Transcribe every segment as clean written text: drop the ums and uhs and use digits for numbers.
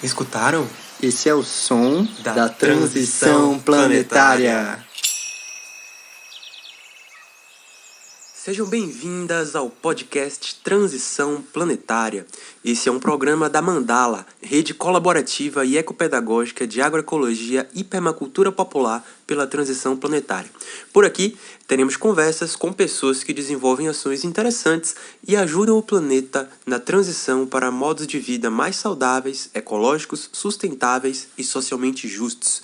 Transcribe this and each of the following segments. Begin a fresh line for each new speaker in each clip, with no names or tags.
Escutaram?
Esse é o som da transição planetária.
Sejam bem-vindas ao podcast Transição Planetária. Esse é um programa da Mandala, rede colaborativa e ecopedagógica de agroecologia e permacultura popular pela transição planetária. Por aqui, teremos conversas com pessoas que desenvolvem ações interessantes e ajudam o planeta na transição para modos de vida mais saudáveis, ecológicos, sustentáveis e socialmente justos.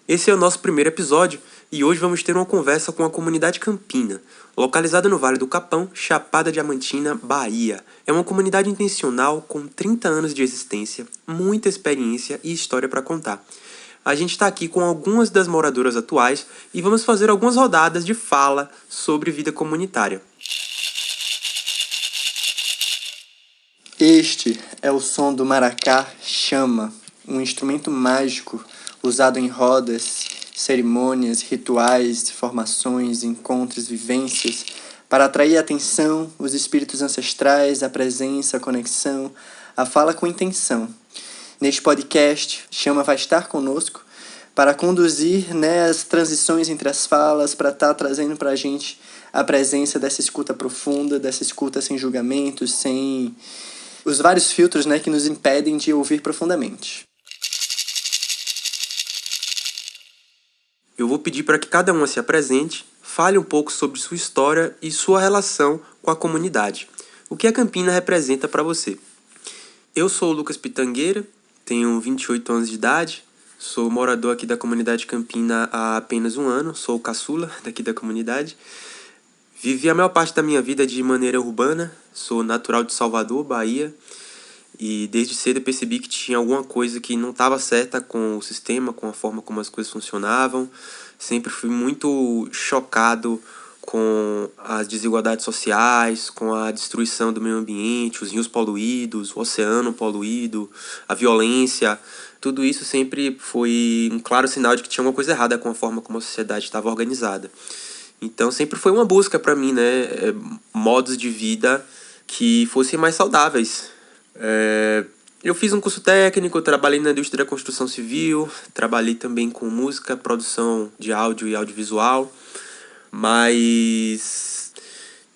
Esse é o nosso primeiro episódio e hoje vamos ter uma conversa com a comunidade campina, localizada no Vale do Capão, Chapada Diamantina, Bahia. É uma comunidade intencional com 30 anos de existência, muita experiência e história para contar. A gente está aqui com algumas das moradoras atuais e vamos fazer algumas rodadas de fala sobre vida comunitária.
Este é o som do maracá chama, um instrumento mágico usado em rodas, cerimônias, rituais, formações, encontros, vivências, para atrair a atenção, os espíritos ancestrais, a presença, a conexão, a fala com intenção. Neste podcast, Chama vai estar conosco para conduzir as transições entre as falas, para estar trazendo para a gente a presença dessa escuta profunda, dessa escuta sem julgamentos, sem os vários filtros que nos impedem de ouvir profundamente.
Eu vou pedir para que cada uma se apresente, fale um pouco sobre sua história e sua relação com a comunidade. O que a Campina representa para você? Eu sou o Lucas Pitangueira, tenho 28 anos de idade, sou morador aqui da comunidade Campina há apenas um ano, sou o caçula daqui da comunidade. Vivi a maior parte da minha vida de maneira urbana, sou natural de Salvador, Bahia, e desde cedo eu percebi que tinha alguma coisa que não estava certa com o sistema, com a forma como as coisas funcionavam. Sempre fui muito chocado com as desigualdades sociais, com a destruição do meio ambiente, os rios poluídos, o oceano poluído, a violência. Tudo isso sempre foi um claro sinal de que tinha alguma coisa errada com a forma como a sociedade estava organizada. Então sempre foi uma busca para mim, modos de vida que fossem mais saudáveis. Eu fiz um curso técnico, trabalhei na indústria da construção civil, trabalhei também com música, produção de áudio e audiovisual, mas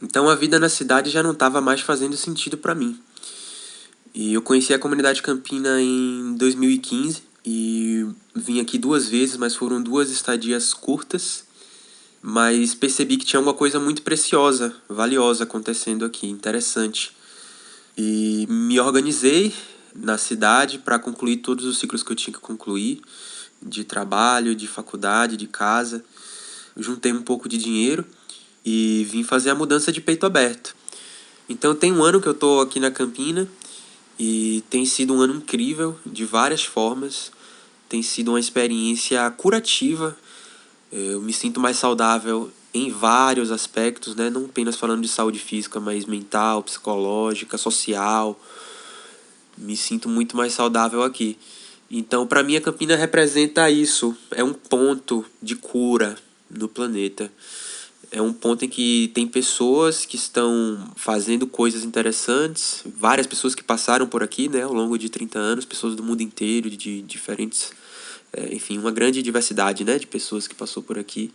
então a vida na cidade já não estava mais fazendo sentido para mim. E eu conheci a comunidade campina em 2015 e vim aqui 2 vezes, mas foram 2 estadias curtas, mas percebi que tinha uma coisa muito preciosa, valiosa acontecendo aqui, interessante. E me organizei na cidade para concluir todos os ciclos que eu tinha que concluir, de trabalho, de faculdade, de casa. Juntei um pouco de dinheiro e vim fazer a mudança de peito aberto. Então tem um ano que eu estou aqui na Campina e tem sido um ano incrível de várias formas. Tem sido uma experiência curativa. Eu me sinto mais saudável em vários aspectos, não apenas falando de saúde física, mas mental, psicológica, social. Me sinto muito mais saudável aqui. Então, para mim, a Campina representa isso. É um ponto de cura no planeta. É um ponto em que tem pessoas que estão fazendo coisas interessantes. Várias pessoas que passaram por aqui, ao longo de 30 anos. Pessoas do mundo inteiro, de diferentes... enfim, uma grande diversidade, de pessoas que passou por aqui.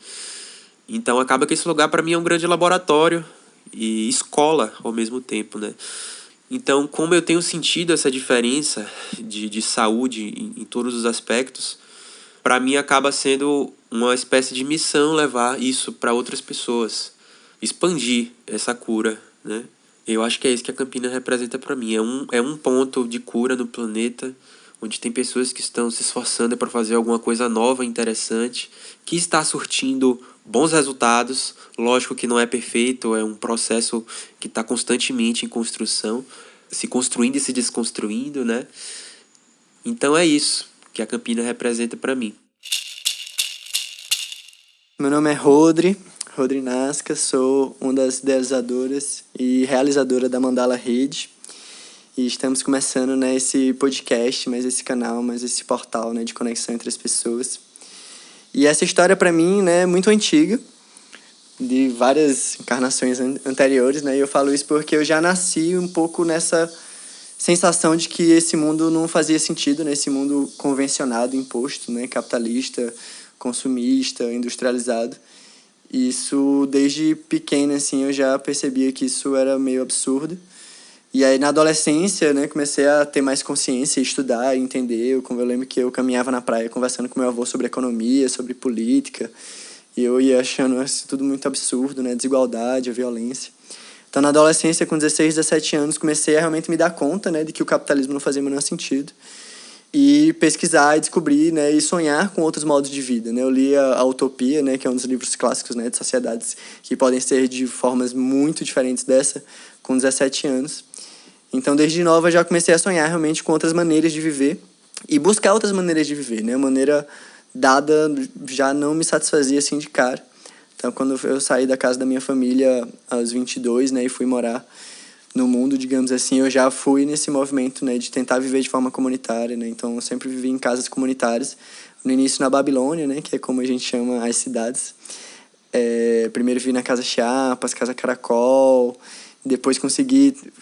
Então acaba que esse lugar para mim é um grande laboratório e escola ao mesmo tempo, Então, como eu tenho sentido essa diferença de saúde em todos os aspectos, para mim acaba sendo uma espécie de missão levar isso para outras pessoas, expandir essa cura, Eu acho que é isso que a Campina representa para mim, é um ponto de cura no planeta, onde tem pessoas que estão se esforçando para fazer alguma coisa nova, interessante, que está surtindo bons resultados. Lógico que não é perfeito, é um processo que está constantemente em construção, se construindo e se desconstruindo, Então é isso que a Campina representa para mim.
Meu nome é Rodri Nasca, sou uma das idealizadoras e realizadora da Mandala Rede. E estamos começando esse podcast, mais esse canal, mais esse portal de conexão entre as pessoas. E essa história para mim é muito antiga, de várias encarnações anteriores. E eu falo isso porque eu já nasci um pouco nessa sensação de que esse mundo não fazia sentido, né? Esse mundo convencionado, imposto, né? Capitalista, consumista, industrializado. E isso, desde pequeno, assim, eu já percebia que isso era meio absurdo. E aí, na adolescência, né, comecei a ter mais consciência, estudar, entender. Eu lembro que eu caminhava na praia conversando com meu avô sobre economia, sobre política. E eu ia achando isso tudo muito absurdo, né? A desigualdade, a violência. Então, na adolescência, com 16, 17 anos, comecei a realmente me dar conta, né, de que o capitalismo não fazia o menor sentido. E pesquisar e descobrir, né, e sonhar com outros modos de vida, né? Eu li a Utopia, né, que é um dos livros clássicos, né, de sociedades que podem ser de formas muito diferentes dessa, com 17 anos. Então, desde nova, já comecei a sonhar realmente com outras maneiras de viver e buscar outras maneiras de viver, né? A maneira dada já não me satisfazia assim de cara. Então, quando eu saí da casa da minha família aos 22, né, e fui morar no mundo, digamos assim, eu já fui nesse movimento, né, de tentar viver de forma comunitária, né? Então, eu sempre vivi em casas comunitárias. No início na Babilônia, né, que é como a gente chama as cidades. Primeiro vivi na Casa Chiapas, Casa Caracol. Depois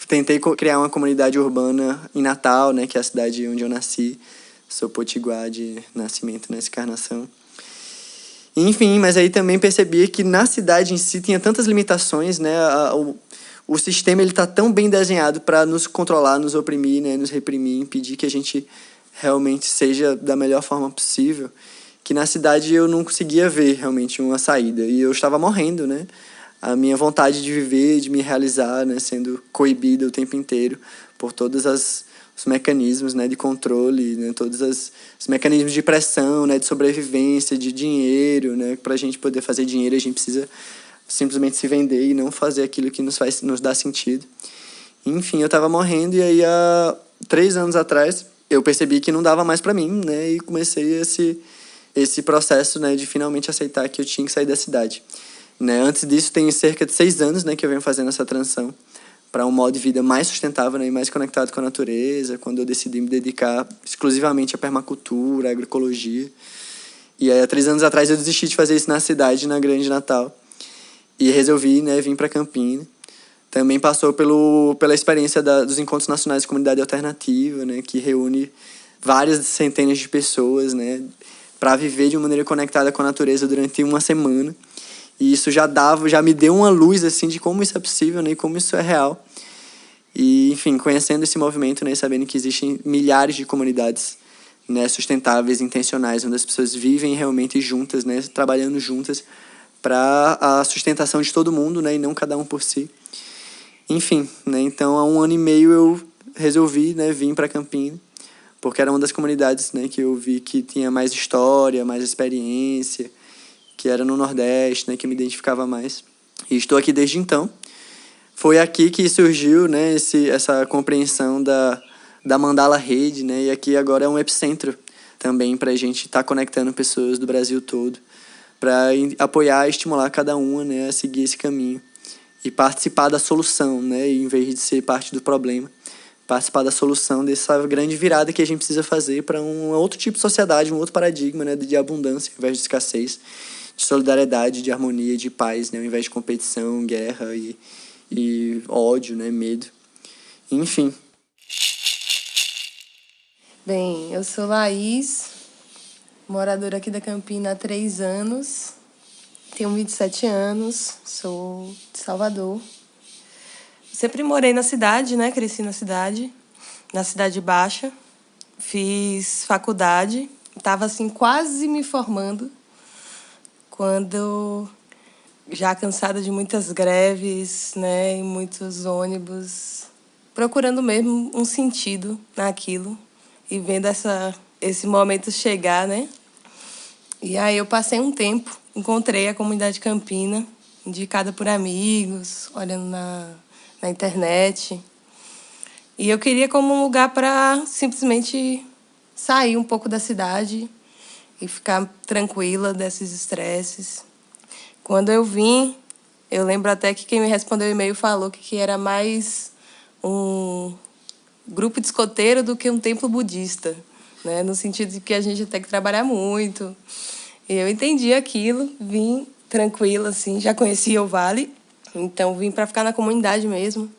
tentei criar uma comunidade urbana em Natal, né, que é a cidade onde eu nasci. Sou potiguar de nascimento, nessa encarnação. Enfim, mas aí também percebi que na cidade em si tinha tantas limitações, né? O sistema ele tá tão bem desenhado para nos controlar, nos oprimir, né, nos reprimir, impedir que a gente realmente seja da melhor forma possível, que na cidade eu não conseguia ver realmente uma saída e eu estava morrendo, né? A minha vontade de viver, de me realizar, né, sendo coibida o tempo inteiro por todos os mecanismos, né, de controle, né, todos os mecanismos de pressão, né, de sobrevivência, de dinheiro, né, para a gente poder fazer dinheiro a gente precisa simplesmente se vender e não fazer aquilo que nos dá sentido. Enfim, eu estava morrendo e aí há 3 anos atrás eu percebi que não dava mais para mim, né, e comecei esse processo, né, de finalmente aceitar que eu tinha que sair da cidade. Né? Antes disso, tem cerca de 6 anos, né, que eu venho fazendo essa transição para um modo de vida mais sustentável, né, e mais conectado com a natureza, quando eu decidi me dedicar exclusivamente à permacultura, à agroecologia. E aí, há 3 anos atrás, eu desisti de fazer isso na cidade, na Grande Natal, e resolvi, né, vir para Campinas. Também passou pela experiência dos Encontros Nacionais de Comunidade Alternativa, né, que reúne várias centenas de pessoas, né, para viver de uma maneira conectada com a natureza durante uma semana. E isso já me deu uma luz assim de como isso é possível, né, e como isso é real. E, enfim, conhecendo esse movimento, né, sabendo que existem milhares de comunidades, né, sustentáveis, intencionais, onde as pessoas vivem realmente juntas, né, trabalhando juntas para a sustentação de todo mundo, né, e não cada um por si. Enfim, né, então há 1 ano e meio eu resolvi, né, vir para Campinas, porque era uma das comunidades, né, que eu vi que tinha mais história, mais experiência, que era no Nordeste, né, que me identificava mais. E estou aqui desde então. Foi aqui que surgiu, né, essa compreensão da Mandala Rede, né, e aqui agora é um epicentro também para a gente estar conectando pessoas do Brasil todo, para apoiar e estimular cada uma, né, a seguir esse caminho e participar da solução, né, em vez de ser parte do problema, participar da solução dessa grande virada que a gente precisa fazer para um outro tipo de sociedade, um outro paradigma, né, de abundância ao invés de escassez, de solidariedade, de harmonia, de paz, né, ao invés de competição, guerra e ódio, né, medo. Enfim.
Bem, eu sou Laís, moradora aqui da Campina há 3 anos, tenho 27 anos, sou de Salvador. Sempre morei na cidade, né, cresci na cidade baixa, fiz faculdade, estava assim quase me formando, quando, já cansada de muitas greves, né, e muitos ônibus, procurando mesmo um sentido naquilo e vendo esse momento chegar, né? E aí eu passei um tempo, encontrei a comunidade Campina, indicada por amigos, olhando na internet. E eu queria como um lugar para simplesmente sair um pouco da cidade e ficar tranquila desses estresses. Quando eu vim, eu lembro até que quem me respondeu o e-mail falou que era mais um grupo de escoteiro do que um templo budista, né? No sentido de que a gente tem que trabalhar muito. E eu entendi aquilo, vim tranquila, assim, já conhecia o Vale, então vim para ficar na comunidade mesmo.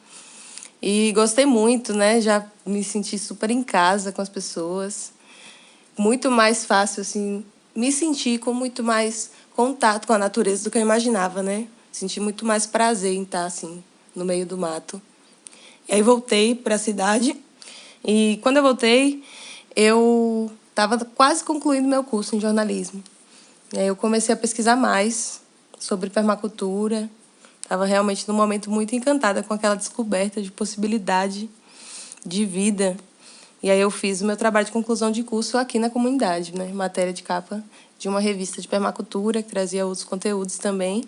E gostei muito, né? Já me senti super em casa com as pessoas. Muito mais fácil, assim, me sentir com muito mais contato com a natureza do que eu imaginava, né? Senti muito mais prazer em estar, assim, no meio do mato. E aí voltei para a cidade. E quando eu voltei, eu estava quase concluindo meu curso em jornalismo. E aí eu comecei a pesquisar mais sobre permacultura. Estava realmente num momento muito encantada com aquela descoberta de possibilidade de vida. E aí eu fiz o meu trabalho de conclusão de curso aqui na comunidade, né? Matéria de capa de uma revista de permacultura, que trazia outros conteúdos também.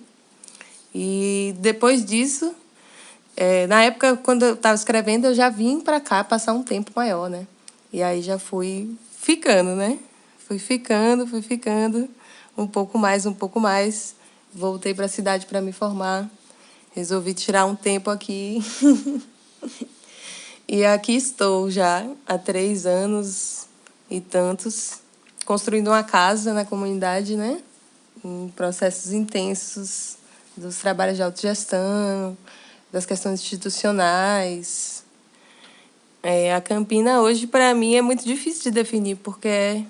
E depois disso, na época, quando eu estava escrevendo, eu já vim para cá passar um tempo maior, né? E aí já fui ficando, né? Fui ficando, um pouco mais, um pouco mais. Voltei para a cidade para me formar. Resolvi tirar um tempo aqui. E aqui estou já há 3 anos e tantos, construindo uma casa na comunidade, né? Em processos intensos dos trabalhos de autogestão, das questões institucionais. A Campina hoje, para mim, é muito difícil de definir, porque é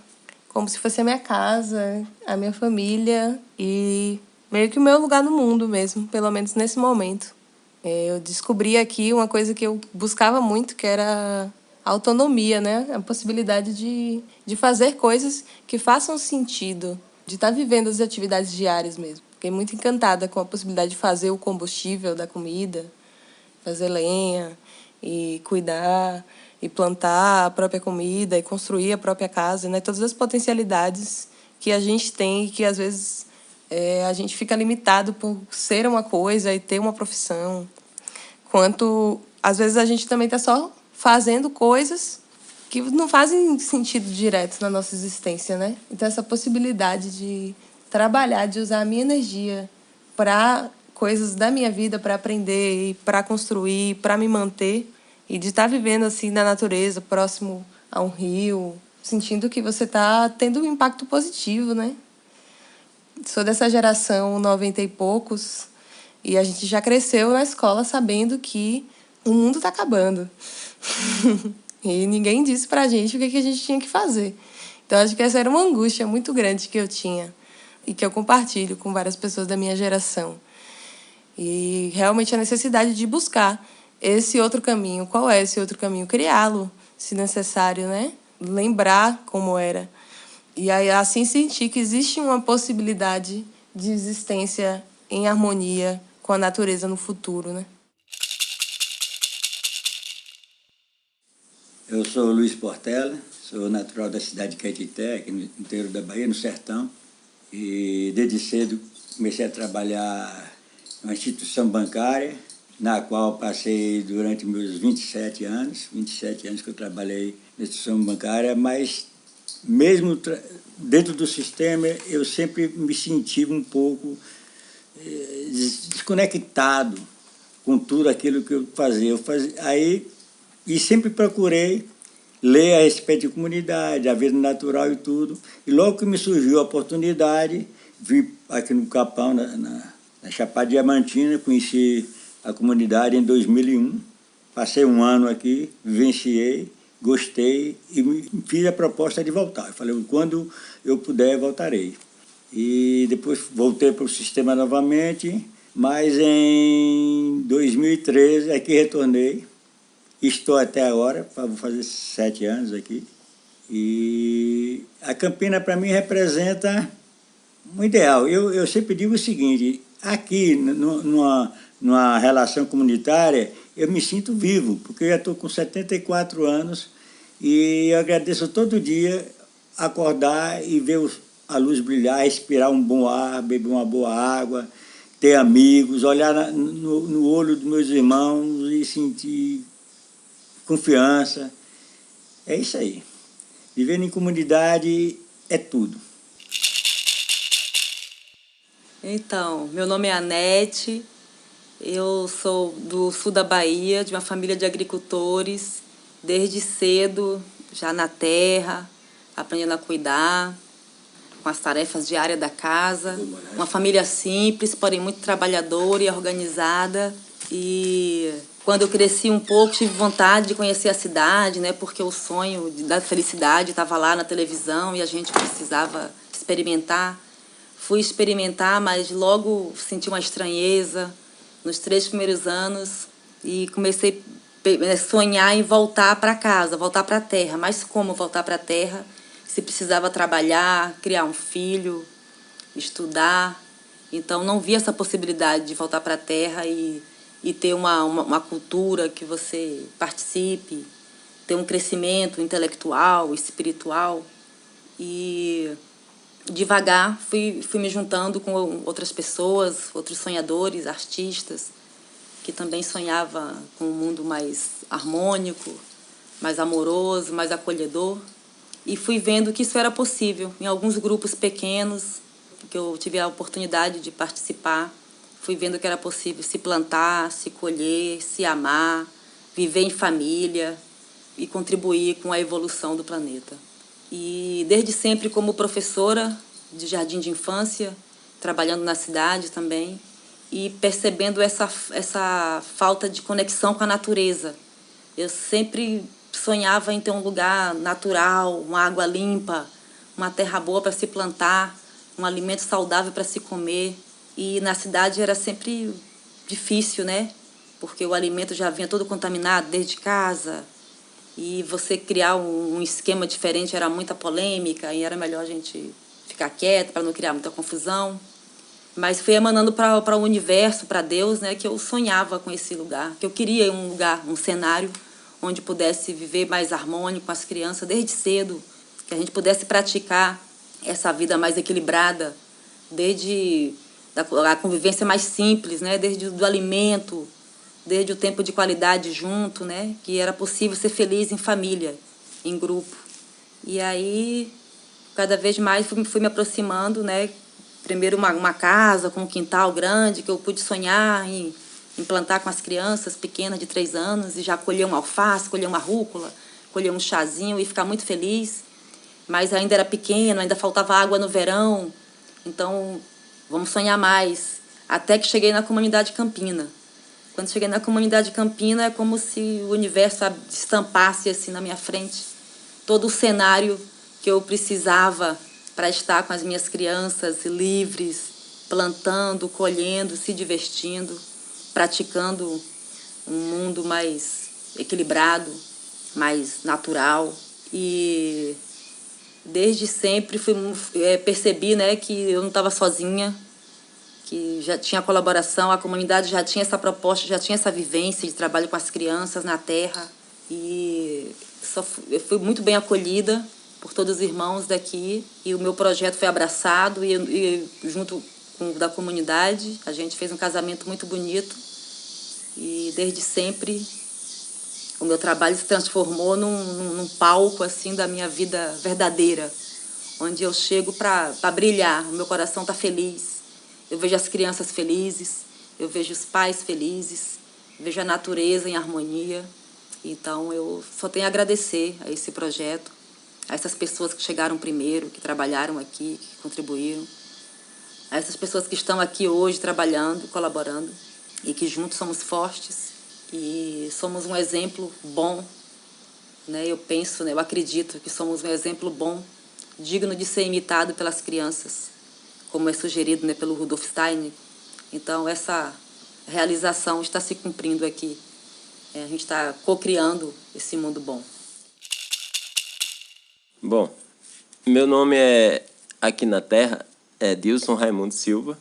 como se fosse a minha casa, a minha família e meio que o meu lugar no mundo mesmo, pelo menos nesse momento. Eu descobri aqui uma coisa que eu buscava muito, que era a autonomia, né? A possibilidade de fazer coisas que façam sentido, de estar vivendo as atividades diárias mesmo. Fiquei muito encantada com a possibilidade de fazer o combustível da comida, fazer lenha e cuidar e plantar a própria comida e construir a própria casa, né? Todas as potencialidades que a gente tem e que às vezes a gente fica limitado por ser uma coisa e ter uma profissão. Quanto às vezes a gente também está só fazendo coisas que não fazem sentido direto na nossa existência, né? Então essa possibilidade de trabalhar, de usar a minha energia para coisas da minha vida, para aprender, para construir, para me manter e de estar vivendo assim na natureza, próximo a um rio, sentindo que você está tendo um impacto positivo, né? Sou dessa geração 90 e poucos e a gente já cresceu na escola sabendo que o mundo está acabando. E ninguém disse pra gente o que a gente tinha que fazer. Então, acho que essa era uma angústia muito grande que eu tinha e que eu compartilho com várias pessoas da minha geração. E realmente a necessidade de buscar esse outro caminho. Qual é esse outro caminho? Criá-lo, se necessário, né? Lembrar como era. E aí, assim, sentir que existe uma possibilidade de existência em harmonia com a natureza no futuro, né?
Eu sou Luiz Portela, sou natural da cidade de Caetité, aqui no interior da Bahia, no sertão. E desde cedo comecei a trabalhar numa instituição bancária, na qual passei durante meus 27 anos que eu trabalhei na instituição bancária, mas mesmo dentro do sistema eu sempre me senti um pouco desconectado com tudo aquilo que eu fazia. E sempre procurei ler a respeito de comunidade, a vida natural e tudo. E logo que me surgiu a oportunidade, vim aqui no Capão, na Chapada Diamantina, conheci a comunidade em 2001. Passei um ano aqui, vivenciei, gostei e fiz a proposta de voltar. Eu falei, quando eu puder, voltarei. E depois voltei para o sistema novamente, mas em 2013 é que retornei. Estou até agora, vou fazer 7 anos aqui. E a Campina, para mim, representa um ideal. Eu sempre digo o seguinte, aqui, numa relação comunitária, eu me sinto vivo, porque eu já estou com 74 anos e eu agradeço todo dia acordar e ver a luz brilhar, respirar um bom ar, beber uma boa água, ter amigos, olhar no olho dos meus irmãos e sentir confiança. É isso aí. Viver em comunidade é tudo.
Então, meu nome é Anete, eu sou do sul da Bahia, de uma família de agricultores, desde cedo, já na terra, aprendendo a cuidar, com as tarefas diárias da casa. Uma família simples, porém muito trabalhadora e organizada. E quando eu cresci um pouco, tive vontade de conhecer a cidade, né? Porque o sonho da felicidade estava lá na televisão e a gente precisava experimentar. Fui experimentar, mas logo senti uma estranheza nos 3 primeiros anos e comecei a sonhar em voltar para casa, voltar para a terra. Mas como voltar para a terra? Se precisava trabalhar, criar um filho, estudar. Então, não vi essa possibilidade de voltar para a terra e ter uma cultura que você participe, ter um crescimento intelectual, espiritual. E devagar fui me juntando com outras pessoas, outros sonhadores, artistas, que também sonhava com um mundo mais harmônico, mais amoroso, mais acolhedor. E fui vendo que isso era possível. Em alguns grupos pequenos, que eu tive a oportunidade de participar, fui vendo que era possível se plantar, se colher, se amar, viver em família e contribuir com a evolução do planeta. E desde sempre como professora de jardim de infância, trabalhando na cidade também, e percebendo essa falta de conexão com a natureza. Eu sempre sonhava em ter um lugar natural, uma água limpa, uma terra boa para se plantar, um alimento saudável para se comer. E na cidade era sempre difícil, né? Porque o alimento já vinha todo contaminado desde casa. E você criar um esquema diferente era muita polêmica e era melhor a gente ficar quieto para não criar muita confusão. Mas foi emanando para o universo, para Deus, né, que eu sonhava com esse lugar, que eu queria um lugar, um cenário onde pudesse viver mais harmônico com as crianças desde cedo, que a gente pudesse praticar essa vida mais equilibrada, desde a convivência mais simples, né, desde o alimento, desde o tempo de qualidade junto, né, que era possível ser feliz em família, em grupo. E aí, cada vez mais fui me aproximando, né, primeiro uma casa com um quintal grande, que eu pude sonhar em plantar com as crianças pequenas de 3 anos e já colher uma alface, colher uma rúcula, colher um chazinho e ficar muito feliz. Mas ainda era pequeno, ainda faltava água no verão. Então, vamos sonhar mais. Até que cheguei na comunidade campina. Quando cheguei na comunidade campina, é como se o universo estampasse assim na minha frente todo o cenário que eu precisava para estar com as minhas crianças livres, plantando, colhendo, se divertindo, praticando um mundo mais equilibrado, mais natural. E desde sempre percebi, né, que eu não estava sozinha, que já tinha colaboração, a comunidade já tinha essa proposta, já tinha essa vivência de trabalho com as crianças na terra. E eu fui muito bem acolhida por todos os irmãos daqui, e o meu projeto foi abraçado e junto com o da comunidade, a gente fez um casamento muito bonito. E desde sempre o meu trabalho se transformou num palco assim da minha vida verdadeira, onde eu chego para brilhar, o meu coração está feliz. Eu vejo as crianças felizes, eu vejo os pais felizes, vejo a natureza em harmonia. Então eu só tenho a agradecer a esse projeto, a essas pessoas que chegaram primeiro, que trabalharam aqui, que contribuíram, a essas pessoas que estão aqui hoje trabalhando, colaborando, e que juntos somos fortes e somos um exemplo bom, né? Eu penso, né? Eu acredito que somos um exemplo bom, digno de ser imitado pelas crianças, como é sugerido, né, pelo Rudolf Steiner. Então, essa realização está se cumprindo aqui. A gente está co-criando esse mundo bom.
Bom, meu nome é, aqui na Terra, é Dilson Raimundo Silva.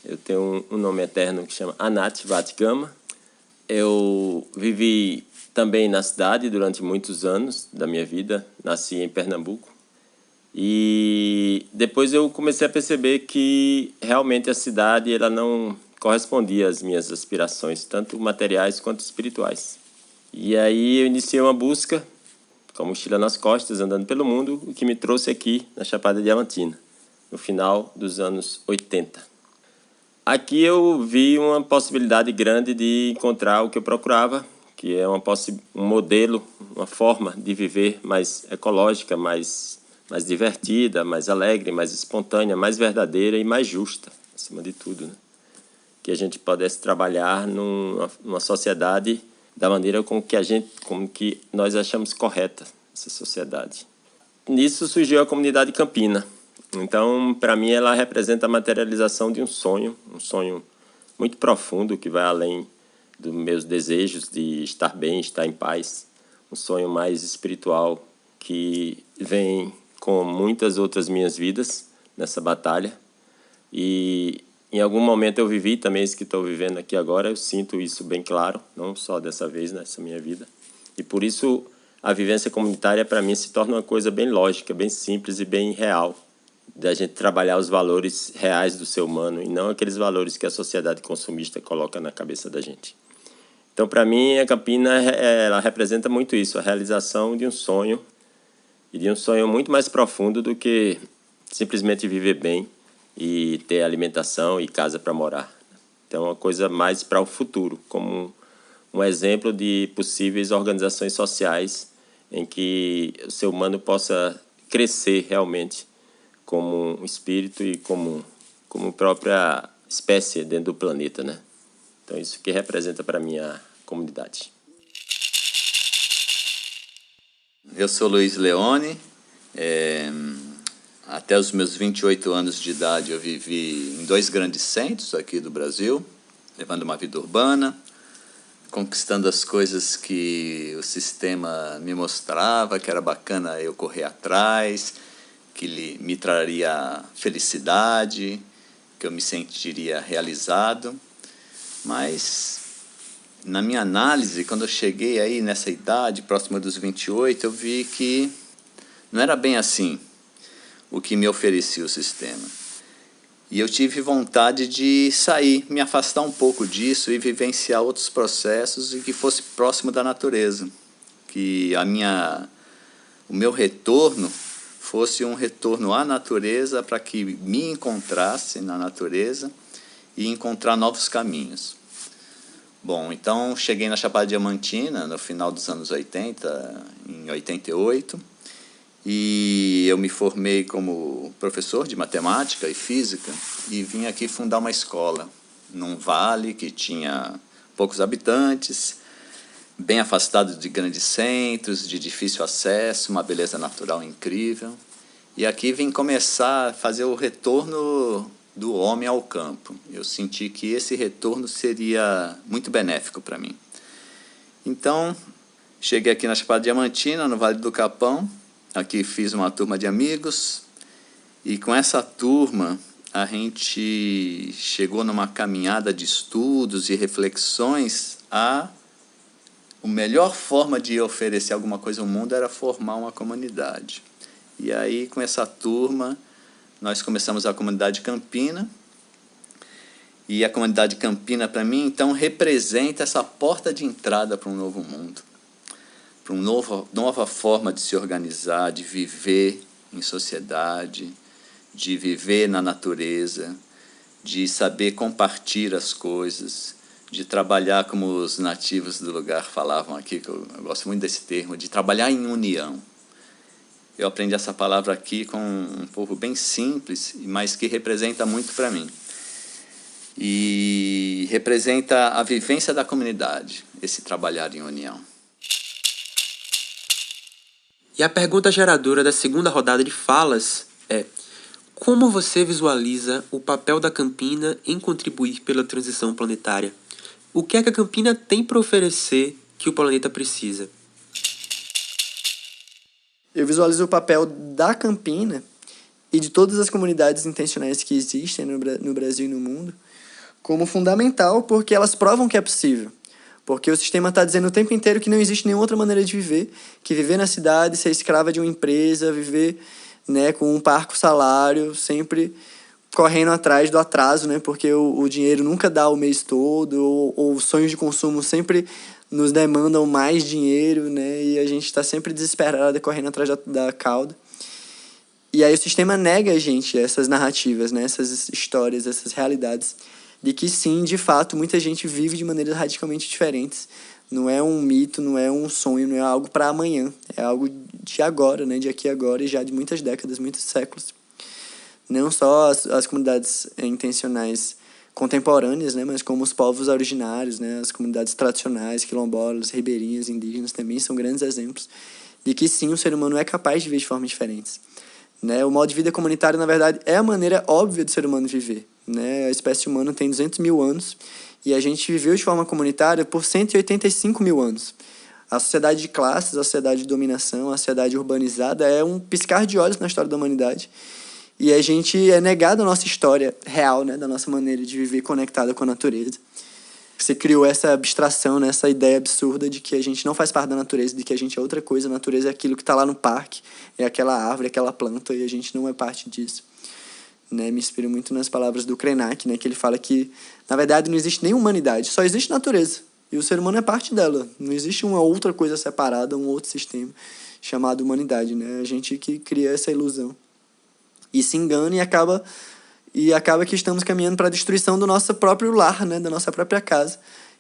Eu tenho um nome eterno que chama Anat Vatigama. Eu vivi também na cidade durante muitos anos da minha vida. Nasci em Pernambuco. E depois eu comecei a perceber que realmente a cidade ela não correspondia às minhas aspirações, tanto materiais quanto espirituais. E aí eu iniciei uma busca, com a mochila nas costas, andando pelo mundo, o que me trouxe aqui na Chapada Diamantina, no final dos anos 80. Aqui eu vi uma possibilidade grande de encontrar o que eu procurava, que é um modelo, uma forma de viver mais ecológica, mais divertida, mais alegre, mais espontânea, mais verdadeira e mais justa, acima de tudo, né? que a gente pudesse trabalhar numa sociedade da maneira com que nós achamos correta essa sociedade. Nisso surgiu a comunidade campina. Então, para mim, ela representa a materialização de um sonho muito profundo que vai além dos meus desejos de estar bem, estar em paz. Um sonho mais espiritual que vem com muitas outras minhas vidas nessa batalha. E em algum momento eu vivi também isso que estou vivendo aqui agora. Eu sinto isso bem claro, não só dessa vez nessa minha vida. E por isso a vivência comunitária para mim se torna uma coisa bem lógica, bem simples e bem real, da gente trabalhar os valores reais do ser humano e não aqueles valores que a sociedade consumista coloca na cabeça da gente. Então, para mim, a Campina ela representa muito isso, a realização de um sonho, e de um sonho muito mais profundo do que simplesmente viver bem e ter alimentação e casa para morar. Então, é uma coisa mais para o futuro, como um exemplo de possíveis organizações sociais em que o ser humano possa crescer realmente como um espírito e como própria espécie dentro do planeta, né? Então, isso que representa para mim a comunidade.
Eu sou Luiz Leone. Até os meus 28 anos de idade eu vivi em 2 grandes centros aqui do Brasil, levando uma vida urbana, conquistando as coisas que o sistema me mostrava, que era bacana eu correr atrás, que me traria felicidade, que eu me sentiria realizado. Mas, na minha análise, quando eu cheguei aí nessa idade, próxima dos 28, eu vi que não era bem assim o que me oferecia o sistema. E eu tive vontade de sair, me afastar um pouco disso e vivenciar outros processos e que fosse próximo da natureza. Que o meu retorno fosse um retorno à natureza para que me encontrasse na natureza e encontrar novos caminhos. Bom, então cheguei na Chapada Diamantina no final dos anos 80, em 88, e eu me formei como professor de matemática e física e vim aqui fundar uma escola num vale que tinha poucos habitantes, bem afastado de grandes centros, de difícil acesso, uma beleza natural incrível. E aqui vim começar a fazer o retorno do homem ao campo. Eu senti que esse retorno seria muito benéfico para mim. Então, cheguei aqui na Chapada Diamantina, no Vale do Capão. Aqui fiz uma turma de amigos. E com essa turma, a gente chegou numa caminhada de estudos e reflexões a melhor forma de oferecer alguma coisa ao mundo era formar uma comunidade. E aí, com essa turma, nós começamos a comunidade campina. E a comunidade campina, para mim, então, representa essa porta de entrada para um novo mundo, para uma nova forma de se organizar, de viver em sociedade, de viver na natureza, de saber compartilhar as coisas, de trabalhar como os nativos do lugar falavam aqui, que eu gosto muito desse termo, de trabalhar em união. Eu aprendi essa palavra aqui com um povo bem simples, mas que representa muito para mim. E representa a vivência da comunidade, esse trabalhar em união.
E a pergunta geradora da segunda rodada de falas é: como você visualiza o papel da Campina em contribuir pela transição planetária? O que é que a Campina tem para oferecer que o planeta precisa?
Eu visualizo o papel da Campina e de todas as comunidades intencionais que existem no Brasil e no mundo como fundamental, porque elas provam que é possível. Porque o sistema está dizendo o tempo inteiro que não existe nenhuma outra maneira de viver, que viver na cidade, ser escrava de uma empresa, viver, né, com um parco salário, sempre correndo atrás do atraso, né, porque o dinheiro nunca dá o mês todo, ou os sonhos de consumo sempre nos demandam mais dinheiro, né, e a gente está sempre desesperado, correndo atrás da cauda. E aí o sistema nega a gente essas narrativas, né, essas histórias, essas realidades, de que sim, de fato, muita gente vive de maneiras radicalmente diferentes. Não é um mito, não é um sonho, não é algo para amanhã. É algo de agora, né? De aqui a agora e já de muitas décadas, muitos séculos. Não só as comunidades intencionais contemporâneas, né, mas como os povos originários, né, as comunidades tradicionais, quilombolas, ribeirinhas, indígenas também são grandes exemplos de que sim, o ser humano é capaz de viver de formas diferentes. Né? O modo de vida comunitário, na verdade, é a maneira óbvia do ser humano viver. Né? A espécie humana tem 200 mil anos e a gente viveu de forma comunitária por 185 mil anos. A sociedade de classes, a sociedade de dominação, a sociedade urbanizada é um piscar de olhos na história da humanidade. E a gente é negado a nossa história real, né? Da nossa maneira de viver conectada com a natureza. Você criou essa abstração, né? Essa ideia absurda de que a gente não faz parte da natureza, de que a gente é outra coisa. A natureza é aquilo que está lá no parque, é aquela árvore, aquela planta, e a gente não é parte disso. Né? Me inspiro muito nas palavras do Krenak, né? Que ele fala que, na verdade, não existe nem humanidade, só existe natureza. E o ser humano é parte dela. Não existe uma outra coisa separada, um outro sistema chamado humanidade. Né? A gente que cria essa ilusão. E se engana e acaba que estamos caminhando para a destruição do nosso próprio lar, né? Da nossa própria casa,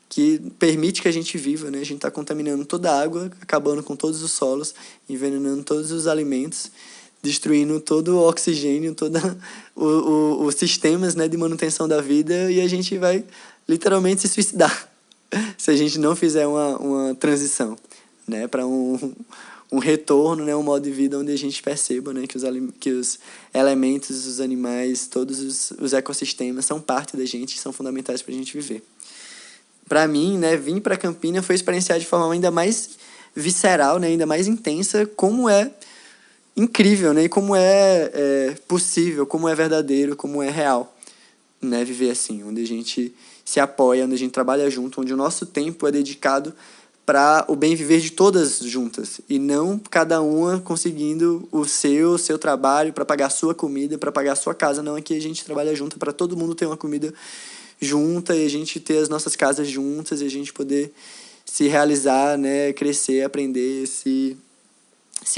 que permite que a gente viva. Né? A gente está contaminando toda a água, acabando com todos os solos, envenenando todos os alimentos, destruindo todo o oxigênio, todos os sistemas, né, de manutenção da vida, e a gente vai literalmente se suicidar se a gente não fizer uma transição, né, para um retorno, né, um modo de vida onde a gente perceba, né, que os elementos, os animais, todos os ecossistemas são parte da gente, são fundamentais para a gente viver. Para mim, né, vir para Campina foi experienciar de forma ainda mais visceral, né, ainda mais intensa, como é incrível, né, e como é possível, como é verdadeiro, como é real, né, viver assim, onde a gente se apoia, onde a gente trabalha junto, onde o nosso tempo é dedicado para o bem viver de todas juntas, e não cada uma conseguindo o seu trabalho para pagar a sua comida, para pagar a sua casa. Não, aqui a gente trabalha junto para todo mundo ter uma comida junta, e a gente ter as nossas casas juntas, e a gente poder se realizar, né, crescer, aprender, se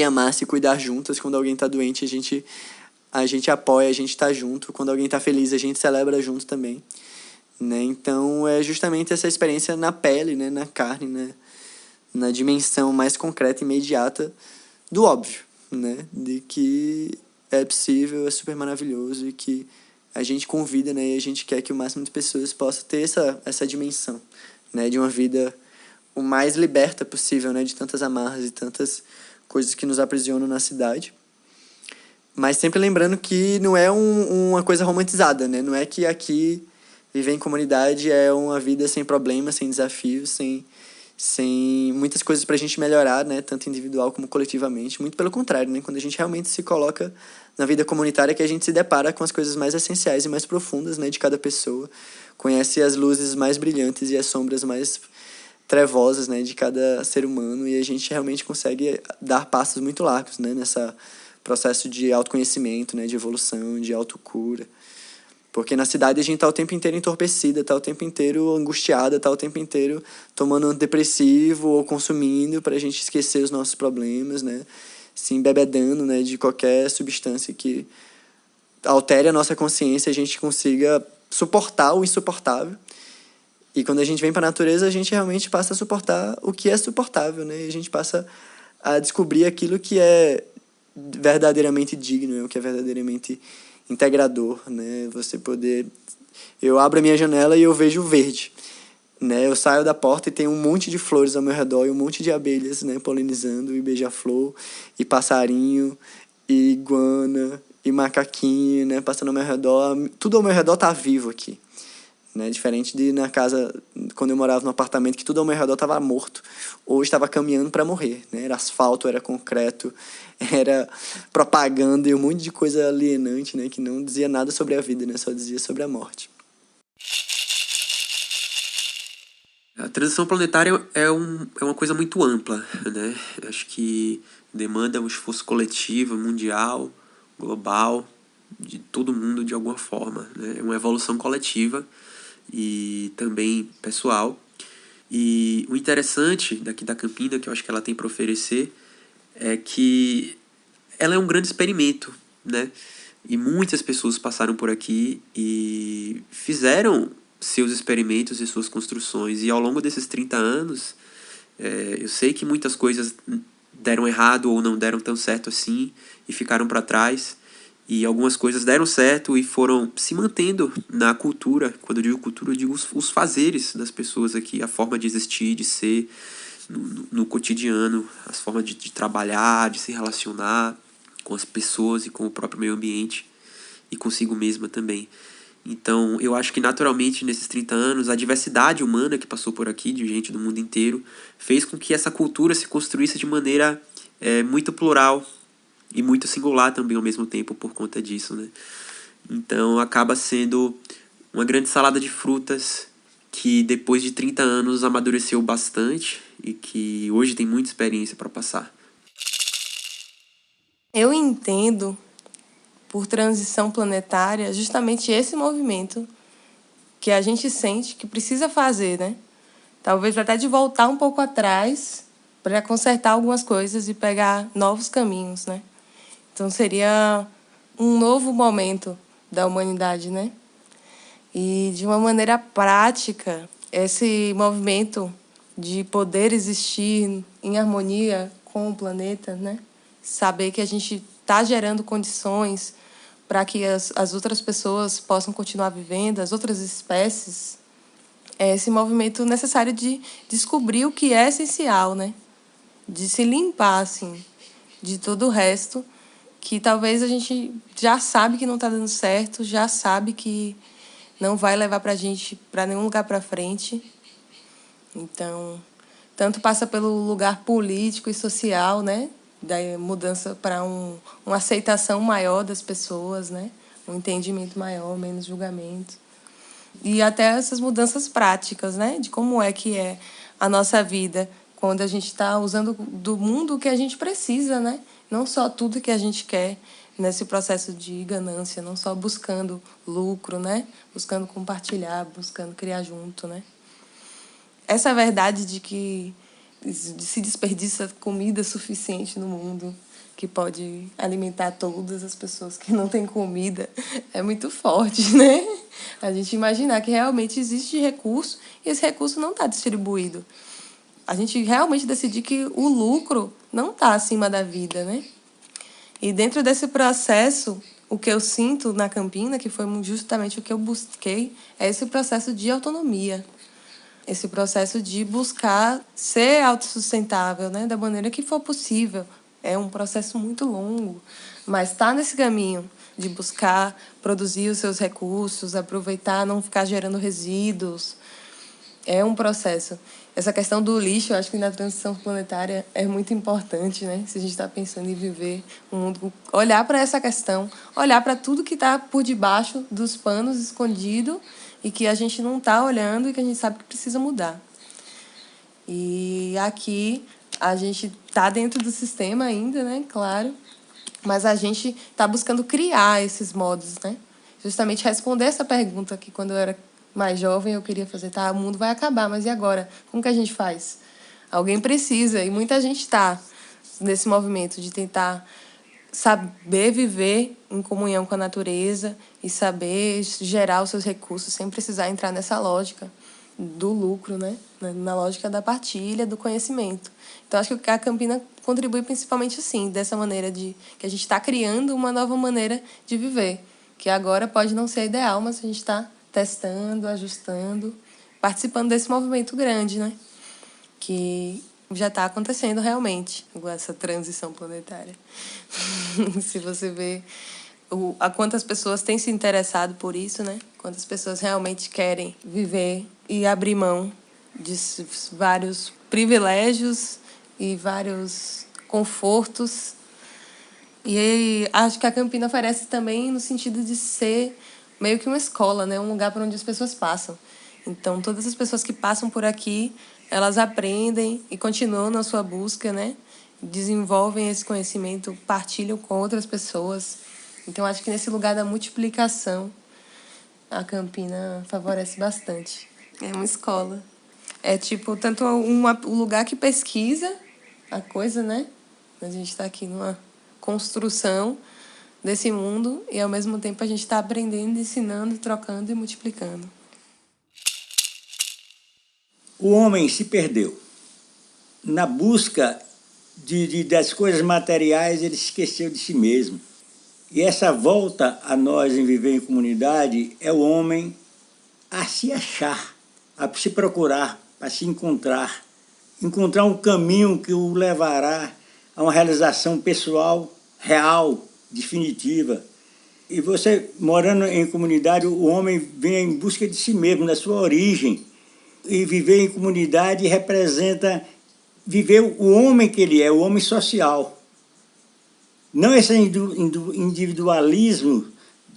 amar, se cuidar juntas. Quando alguém está doente, a gente apoia, a gente está junto. Quando alguém está feliz, a gente celebra junto também. Né? Então, é justamente essa experiência na pele, né, na carne, né, na dimensão mais concreta e imediata do óbvio, né, de que é possível, é super maravilhoso, e que a gente convida, né, e a gente quer que o máximo de pessoas possa ter essa dimensão, né, de uma vida o mais liberta possível, né, de tantas amarras e tantas coisas que nos aprisionam na cidade. Mas sempre lembrando que não é uma coisa romantizada, né, não é que aqui viver em comunidade é uma vida sem problemas, sem desafios, sem muitas coisas para a gente melhorar, né, tanto individual como coletivamente. Muito pelo contrário, né, quando a gente realmente se coloca na vida comunitária, que a gente se depara com as coisas mais essenciais e mais profundas, né, de cada pessoa, conhece as luzes mais brilhantes e as sombras mais trevosas, né, de cada ser humano, e a gente realmente consegue dar passos muito largos, né, nessa processo de autoconhecimento, né, de evolução, de autocura. Porque na cidade a gente tá o tempo inteiro entorpecida, tá o tempo inteiro angustiada, tá o tempo inteiro tomando antidepressivo ou consumindo pra gente esquecer os nossos problemas, né? Se embebedando, né, de qualquer substância que altere a nossa consciência, a gente consiga suportar o insuportável. E quando a gente vem pra natureza, a gente realmente passa a suportar o que é suportável, né? E a gente passa a descobrir aquilo que é verdadeiramente digno, né? O que é verdadeiramente integrador, né? Você poder... Eu abro a minha janela e eu vejo verde, né? Eu saio da porta e tem um monte de flores ao meu redor e um monte de abelhas, né, polinizando, e beija-flor, e passarinho, e iguana, e macaquinho, né, passando ao meu redor. Tudo ao meu redor tá vivo aqui, né? Diferente de na casa, quando eu morava no apartamento, que tudo ao meu redor estava morto ou estava caminhando para morrer, né? Era asfalto, era concreto, era propaganda e um monte de coisa alienante, né, que não dizia nada sobre a vida, né, só dizia sobre a morte.
A transição planetária é uma coisa muito ampla, né? Acho que demanda um esforço coletivo, mundial, global, de todo mundo de alguma forma, né? É uma evolução coletiva e também pessoal. E o interessante daqui da Campina, que eu acho que ela tem para oferecer, é que ela é um grande experimento, né? E muitas pessoas passaram por aqui e fizeram seus experimentos e suas construções. E ao longo desses 30 anos, eu sei que muitas coisas deram errado ou não deram tão certo assim e ficaram para trás. E algumas coisas deram certo e foram se mantendo na cultura. Quando eu digo cultura, eu digo os fazeres das pessoas aqui, a forma de existir, de ser no cotidiano, as formas de trabalhar, de se relacionar com as pessoas e com o próprio meio ambiente e consigo mesma também. Então, eu acho que naturalmente nesses 30 anos, a diversidade humana que passou por aqui, de gente do mundo inteiro, fez com que essa cultura se construísse de maneira muito plural e muito singular também ao mesmo tempo por conta disso, né? Então, acaba sendo uma grande salada de frutas que depois de 30 anos amadureceu bastante e que hoje tem muita experiência para passar.
Eu entendo por transição planetária justamente esse movimento que a gente sente que precisa fazer, né? Talvez até de voltar um pouco atrás para consertar algumas coisas e pegar novos caminhos, né? Então seria um novo momento da humanidade, né? E de uma maneira prática, esse movimento de poder existir em harmonia com o planeta, né? Saber que a gente está gerando condições para que as outras pessoas possam continuar vivendo, as outras espécies, é esse movimento necessário de descobrir o que é essencial, né? De se limpar, assim, de todo o resto, que talvez a gente já sabe que não está dando certo, já sabe que não vai levar para a gente para nenhum lugar para frente. Então, tanto passa pelo lugar político e social, né? Da mudança para uma aceitação maior das pessoas, né? Um entendimento maior, menos julgamento. E até essas mudanças práticas, né? De como é que é a nossa vida quando a gente está usando do mundo o que a gente precisa, né? Não só tudo que a gente quer nesse processo de ganância, não só buscando lucro, né? Buscando compartilhar, buscando criar junto, né? Essa verdade de que se desperdiça comida suficiente no mundo que pode alimentar todas as pessoas que não têm comida é muito forte, né? A gente imaginar que realmente existe recurso e esse recurso não está distribuído. A gente realmente decidir que o lucro não está acima da vida, né? E dentro desse processo, o que eu sinto na Campina, que foi justamente o que eu busquei, é esse processo de autonomia. Esse processo de buscar ser autossustentável, né? Da maneira que for possível. É um processo muito longo, mas está nesse caminho de buscar produzir os seus recursos, aproveitar, não ficar gerando resíduos. É um processo. Essa questão do lixo, eu acho que na transição planetária é muito importante, né? Se a gente está pensando em viver um mundo, olhar para essa questão, olhar para tudo que está por debaixo dos panos escondido e que a gente não está olhando e que a gente sabe que precisa mudar. E aqui a gente está dentro do sistema ainda, né? Claro, mas a gente está buscando criar esses modos, né? Justamente responder essa pergunta que quando eu era mais jovem eu queria fazer, tá, o mundo vai acabar, mas e agora? Como que a gente faz? Alguém precisa, e muita gente está nesse movimento de tentar saber viver em comunhão com a natureza e saber gerar os seus recursos sem precisar entrar nessa lógica do lucro, né? Na lógica da partilha, do conhecimento. Então, acho que a Campina contribui principalmente assim, dessa maneira de que a gente está criando uma nova maneira de viver, que agora pode não ser ideal, mas a gente está testando, ajustando, participando desse movimento grande, né? Que já está acontecendo realmente, essa transição planetária. Se você vê a quantas pessoas têm se interessado por isso, né? Quantas pessoas realmente querem viver e abrir mão de vários privilégios e vários confortos. E acho que a Campina oferece também no sentido de ser meio que uma escola, né? Um lugar para onde as pessoas passam. Então, todas as pessoas que passam por aqui, elas aprendem e continuam na sua busca, né? Desenvolvem esse conhecimento, partilham com outras pessoas. Então, acho que nesse lugar da multiplicação, a favorece bastante. É uma escola. É tipo, tanto um lugar que pesquisa a coisa, né? A gente está aqui numa construção desse mundo e, ao mesmo tempo, a gente está aprendendo, ensinando, trocando e multiplicando.
O homem se perdeu. Na busca das coisas materiais, ele esqueceu de si mesmo. E essa volta a nós em viver em comunidade é o homem a se achar, a se procurar, a se encontrar um caminho que o levará a uma realização pessoal real, definitiva. E você, morando em comunidade, o homem vem em busca de si mesmo, da sua origem. E viver em comunidade representa viver o homem que ele é, o homem social. Não esse individualismo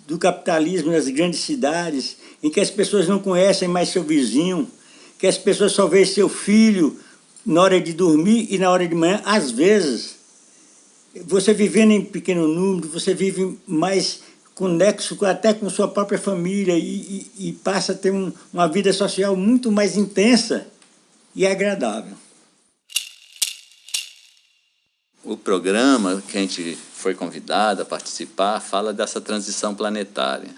do capitalismo nas grandes cidades, em que as pessoas não conhecem mais seu vizinho, que as pessoas só veem seu filho na hora de dormir e na hora de manhã. Às vezes, você vivendo em pequeno número, você vive mais conexo até com sua própria família e passa a ter uma vida social muito mais intensa e agradável.
O programa que a gente foi convidado a participar fala dessa transição planetária.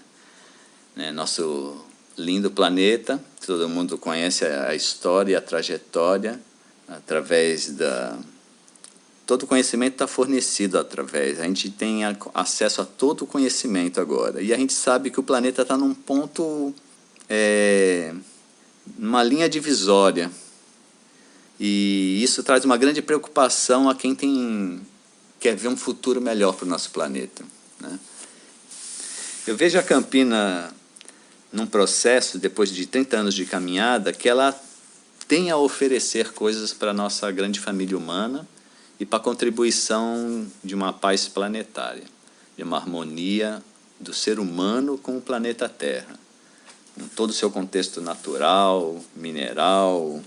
Nosso lindo planeta, todo mundo conhece a história e a trajetória através da... Todo o conhecimento está fornecido através. A gente tem acesso a todo o conhecimento agora. E a gente sabe que o planeta está num ponto, numa linha divisória. E isso traz uma grande preocupação a quem quer ver um futuro melhor para o nosso planeta, né? Eu vejo a Campina num processo, depois de 30 anos de caminhada, que ela tem a oferecer coisas para a nossa grande família humana e para a contribuição de uma paz planetária, de uma harmonia do ser humano com o planeta Terra, com todo o seu contexto natural, mineral,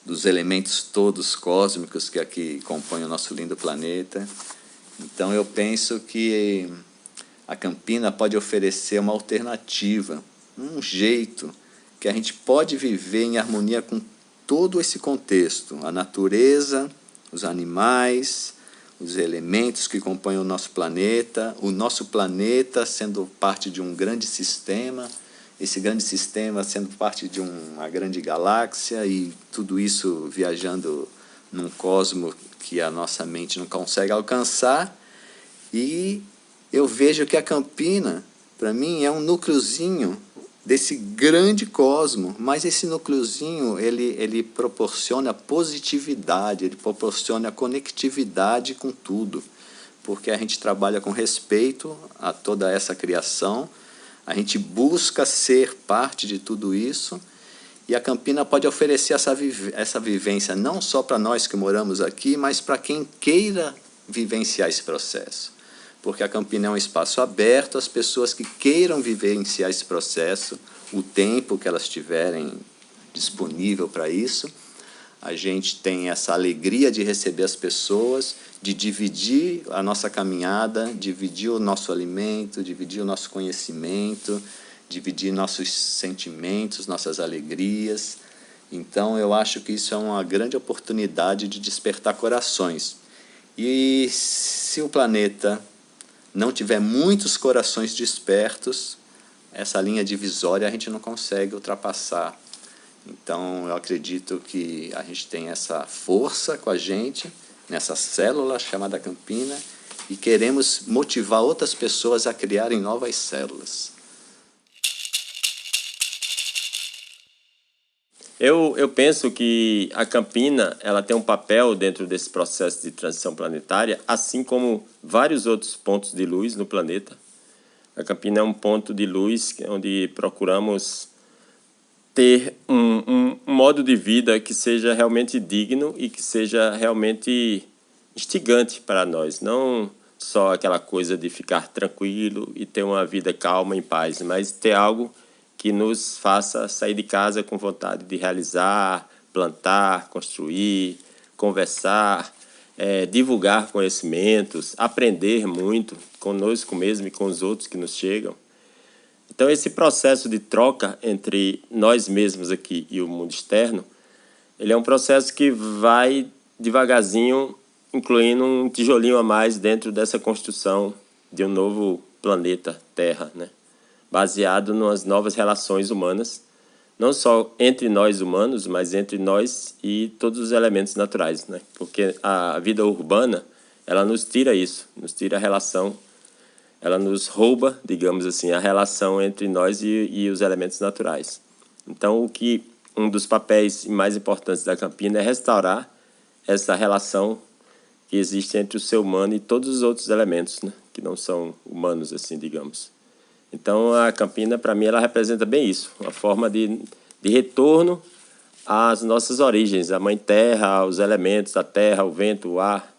dos elementos todos cósmicos que aqui compõem o nosso lindo planeta. Então eu penso que a Campina pode oferecer uma alternativa, um jeito que a gente pode viver em harmonia com todo esse contexto, a natureza, os animais, os elementos que compõem o nosso planeta sendo parte de um grande sistema, esse grande sistema sendo parte de uma grande galáxia e tudo isso viajando num cosmo que a nossa mente não consegue alcançar. E eu vejo que a Campina, para mim, é um núcleozinho desse grande cosmo, mas esse núcleozinho ele proporciona positividade, ele proporciona conectividade com tudo, porque a gente trabalha com respeito a toda essa criação, a gente busca ser parte de tudo isso, e a Campina pode oferecer essa vivência não só para nós que moramos aqui, mas para quem queira vivenciar esse processo. Porque a Campina é um espaço aberto às pessoas que queiram vivenciar esse processo, o tempo que elas tiverem disponível para isso. A gente tem essa alegria de receber as pessoas, de dividir a nossa caminhada, dividir o nosso alimento, dividir o nosso conhecimento, dividir nossos sentimentos, nossas alegrias. Então, eu acho que isso é uma grande oportunidade de despertar corações. E se o planeta não tiver muitos corações despertos, essa linha divisória a gente não consegue ultrapassar. Então, eu acredito que a gente tem essa força com a gente, nessa célula chamada Campina, e queremos motivar outras pessoas a criarem novas células.
Eu penso que a Campina ela tem um papel dentro desse processo de transição planetária, assim como vários outros pontos de luz no planeta. A Campina é um ponto de luz onde procuramos ter um modo de vida que seja realmente digno e que seja realmente instigante para nós. Não só aquela coisa de ficar tranquilo e ter uma vida calma, em paz, mas ter algo que nos faça sair de casa com vontade de realizar, plantar, construir, conversar, divulgar conhecimentos, aprender muito conosco mesmo e com os outros que nos chegam. Então, esse processo de troca entre nós mesmos aqui e o mundo externo, ele é um processo que vai devagarzinho, incluindo um tijolinho a mais dentro dessa construção de um novo planeta Terra, né? Baseado nas novas relações humanas, não só entre nós humanos, mas entre nós e todos os elementos naturais, né? Porque a vida urbana, ela nos tira isso, nos tira a relação ela nos rouba, digamos assim, a relação entre nós e os elementos naturais. Então, um dos papéis mais importantes da campina é restaurar essa relação que existe entre o ser humano e todos os outros elementos, né, que não são humanos, assim, digamos. Então, a campina, para mim, ela representa bem isso, uma forma de retorno às nossas origens, à Mãe Terra, aos elementos, a terra, o vento, o ar,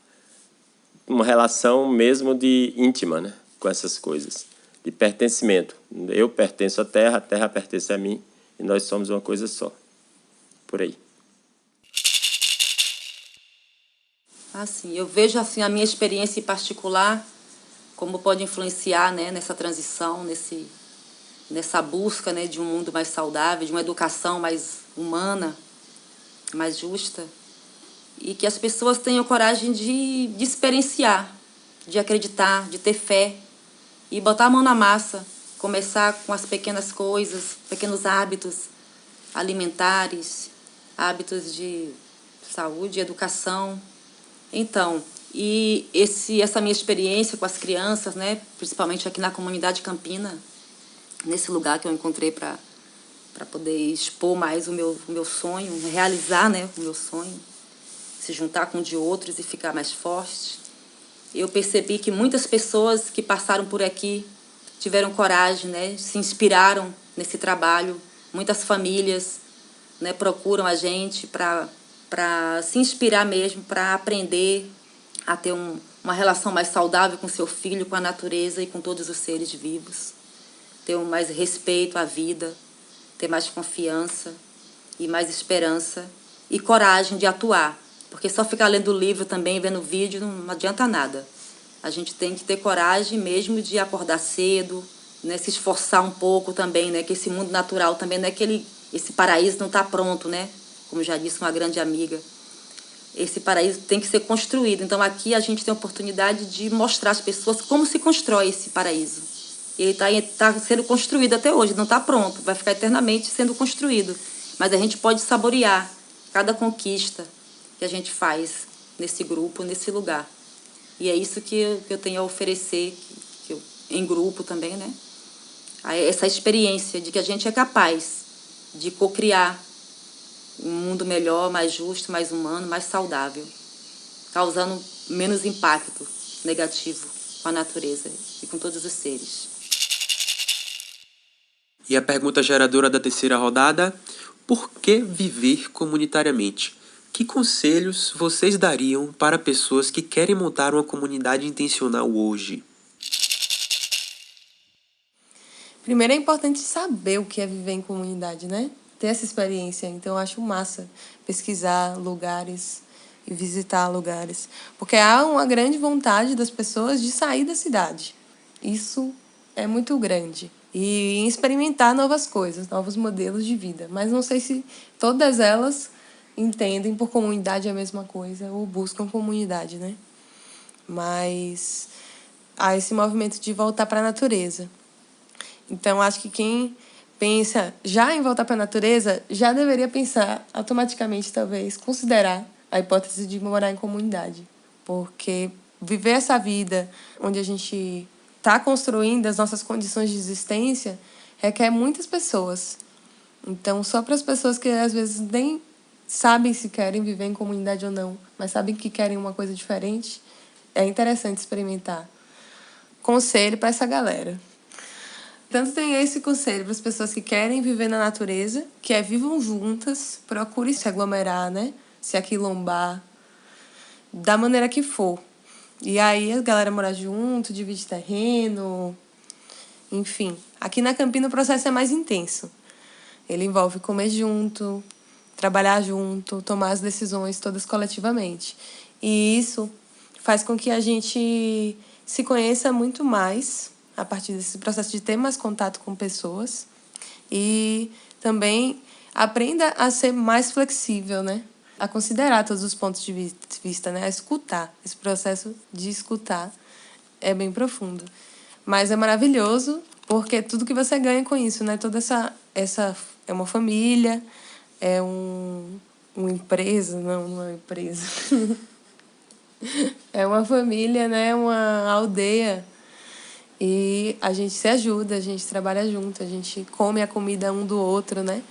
uma relação mesmo de íntima, né, com essas coisas, de pertencimento. Eu pertenço à terra, a terra pertence a mim, e nós somos uma coisa só. Por aí.
Assim, eu vejo assim a minha experiência em particular como pode influenciar, né, nessa transição, nessa busca, né, de um mundo mais saudável, de uma educação mais humana, mais justa, e que as pessoas tenham coragem de experienciar, de acreditar, de ter fé e botar a mão na massa, começar com as pequenas coisas, pequenos hábitos alimentares, hábitos de saúde, educação. Então, e essa minha experiência com as crianças, né, principalmente aqui na comunidade campina, nesse lugar que eu encontrei para poder expor mais o meu sonho, realizar, né, o meu sonho, se juntar com o de outros e ficar mais forte. Eu percebi que muitas pessoas que passaram por aqui tiveram coragem, né, se inspiraram nesse trabalho. Muitas famílias, né, procuram a gente para se inspirar mesmo, para aprender a ter uma relação mais saudável com seu filho, com a natureza e com todos os seres vivos. Ter mais respeito à vida, ter mais confiança e mais esperança e coragem de atuar. Porque só ficar lendo livro também, vendo vídeo, não adianta nada. A gente tem que ter coragem mesmo de acordar cedo, né, se esforçar um pouco também, né, que esse mundo natural também não é que esse paraíso não está pronto, né? Como já disse uma grande amiga. Esse paraíso tem que ser construído. Então, aqui a gente tem a oportunidade de mostrar às pessoas como se constrói esse paraíso. Ele tá sendo construído até hoje, não está pronto, vai ficar eternamente sendo construído. Mas a gente pode saborear cada conquista que a gente faz nesse grupo, nesse lugar. E é isso que eu tenho a oferecer, em grupo também, né? Essa experiência de que a gente é capaz de cocriar um mundo melhor, mais justo, mais humano, mais saudável, causando menos impacto negativo com a natureza e com todos os seres.
E a pergunta geradora da terceira rodada: por que viver comunitariamente? Que conselhos vocês dariam para pessoas que querem montar uma comunidade intencional hoje?
Primeiro é importante saber o que é viver em comunidade, né? Ter essa experiência. Então, eu acho massa pesquisar lugares e visitar lugares. Porque há uma grande vontade das pessoas de sair da cidade. Isso é muito grande. E experimentar novas coisas, novos modelos de vida. Mas não sei se todas elas entendem por comunidade a mesma coisa ou buscam comunidade, né? Mas há esse movimento de voltar para a natureza. Então, acho que quem pensa já em voltar para a natureza já deveria pensar automaticamente, talvez, considerar a hipótese de morar em comunidade. Porque viver essa vida onde a gente está construindo as nossas condições de existência requer muitas pessoas. Então, só para as pessoas que às vezes nem sabem se querem viver em comunidade ou não, mas sabem que querem uma coisa diferente, é interessante experimentar. Conselho para essa galera. Tanto tem esse conselho para as pessoas que querem viver na natureza, que é vivam juntas, procurem se aglomerar, né? Se aquilombar, da maneira que for. E aí a galera mora junto, divide terreno, enfim. Aqui na Campina o processo é mais intenso. Ele envolve comer junto, trabalhar junto, tomar as decisões todas coletivamente. E isso faz com que a gente se conheça muito mais a partir desse processo de ter mais contato com pessoas e também aprenda a ser mais flexível, né? A considerar todos os pontos de vista, né? A escutar. Esse processo de escutar é bem profundo. Mas é maravilhoso porque tudo que você ganha com isso, né? Toda essa é uma família, é uma empresa, não é uma empresa. É uma família, né? Uma aldeia E a gente se ajuda, a gente trabalha junto, a gente come a comida um do outro, né?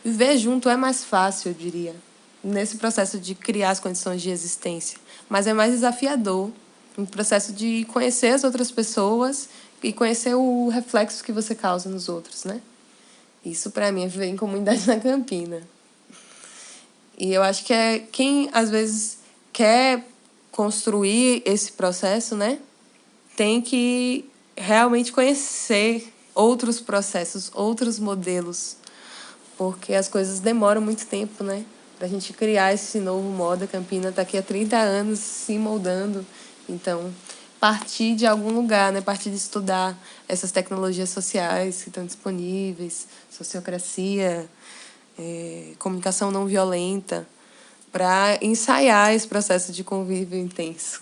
Viver junto é mais fácil, eu diria, nesse processo de criar as condições de existência. Mas é mais desafiador, no processo de conhecer as outras pessoas e conhecer o reflexo que você causa nos outros, né? Isso, para mim, é viver em comunidade na Campina. E eu acho que quem, às vezes, quer construir esse processo, né? Tem que realmente conhecer outros processos, outros modelos, porque as coisas demoram muito tempo, né? Para a gente criar esse novo modo. A Campina está aqui há 30 anos se moldando. Então, partir de algum lugar, né? Partir de estudar essas tecnologias sociais que estão disponíveis, sociocracia, comunicação não violenta, para ensaiar esse processo de convívio intenso.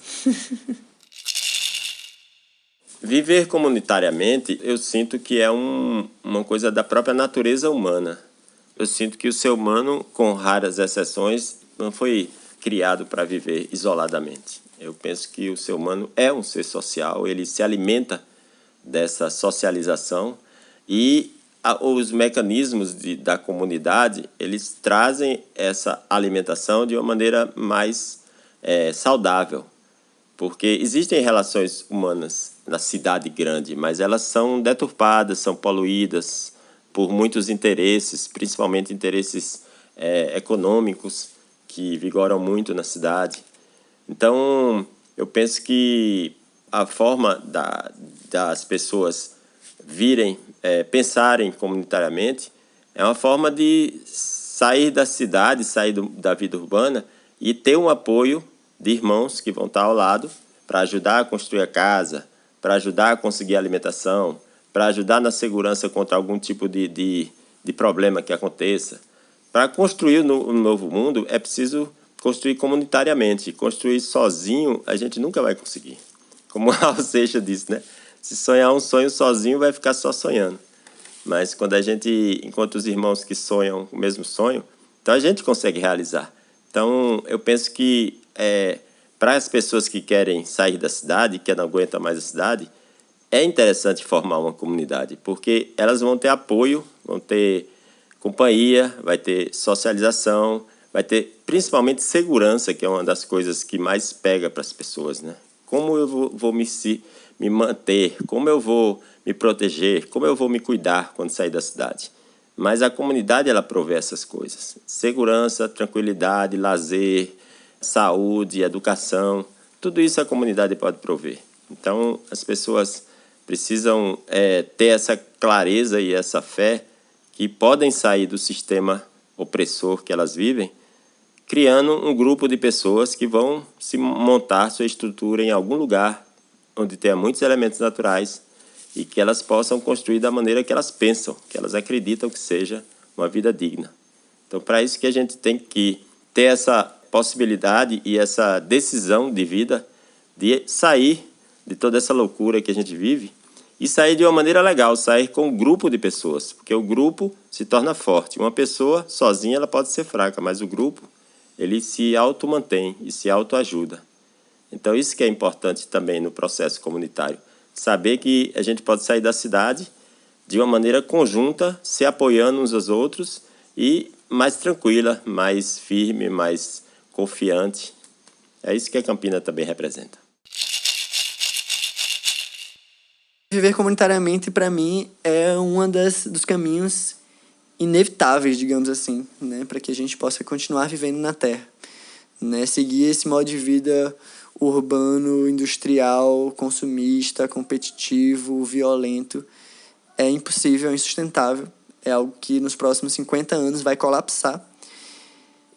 Viver comunitariamente, eu sinto que é uma coisa da própria natureza humana. Eu sinto que o ser humano, com raras exceções, não foi criado para viver isoladamente. Eu penso que o ser humano é um ser social, ele se alimenta dessa socialização e os mecanismos da comunidade, eles trazem essa alimentação de uma maneira mais saudável. Porque existem relações humanas na cidade grande, mas elas são deturpadas, são poluídas por muitos interesses, principalmente interesses econômicos que vigoram muito na cidade. Então, eu penso que a forma das pessoas pensarem comunitariamente é uma forma de sair da cidade, sair da vida urbana e ter um apoio de irmãos que vão estar ao lado para ajudar a construir a casa, para ajudar a conseguir a alimentação, para ajudar na segurança contra algum tipo de problema que aconteça. Para construir um novo mundo, é preciso construir comunitariamente. Construir sozinho, a gente nunca vai conseguir. Como Raul Seixas disse, né? Se sonhar um sonho sozinho, vai ficar só sonhando. Mas quando a gente encontra os irmãos que sonham o mesmo sonho, então a gente consegue realizar. Então, eu penso que para as pessoas que querem sair da cidade, que não aguentam mais a cidade, é interessante formar uma comunidade, porque elas vão ter apoio, vão ter companhia, vai ter socialização, vai ter principalmente segurança, que é uma das coisas que mais pega para as pessoas, né? Como eu vou me manter, como eu vou me proteger, como eu vou me cuidar quando sair da cidade. Mas a comunidade, ela provê essas coisas. Segurança, tranquilidade, lazer, saúde, educação, tudo isso a comunidade pode prover. Então, as pessoas precisam ter essa clareza e essa fé que podem sair do sistema opressor que elas vivem, criando um grupo de pessoas que vão se montar sua estrutura em algum lugar onde tenha muitos elementos naturais e que elas possam construir da maneira que elas pensam, que elas acreditam que seja uma vida digna. Então, para isso que a gente tem que ter essa possibilidade e essa decisão de vida de sair de toda essa loucura que a gente vive e sair de uma maneira legal, sair com um grupo de pessoas, porque o grupo se torna forte. Uma pessoa sozinha ela pode ser fraca, mas o grupo ele se auto-mantém e se auto-ajuda. Então isso que é importante também no processo comunitário, saber que a gente pode sair da cidade de uma maneira conjunta, se apoiando uns aos outros e mais tranquila, mais firme, mais confiante. É isso que a Campina também representa.
Viver comunitariamente, para mim, é um dos caminhos inevitáveis, digamos assim, né, para que a gente possa continuar vivendo na Terra, né, seguir esse modo de vida urbano, industrial, consumista, competitivo, violento, é impossível, é insustentável, é algo que nos próximos 50 anos vai colapsar.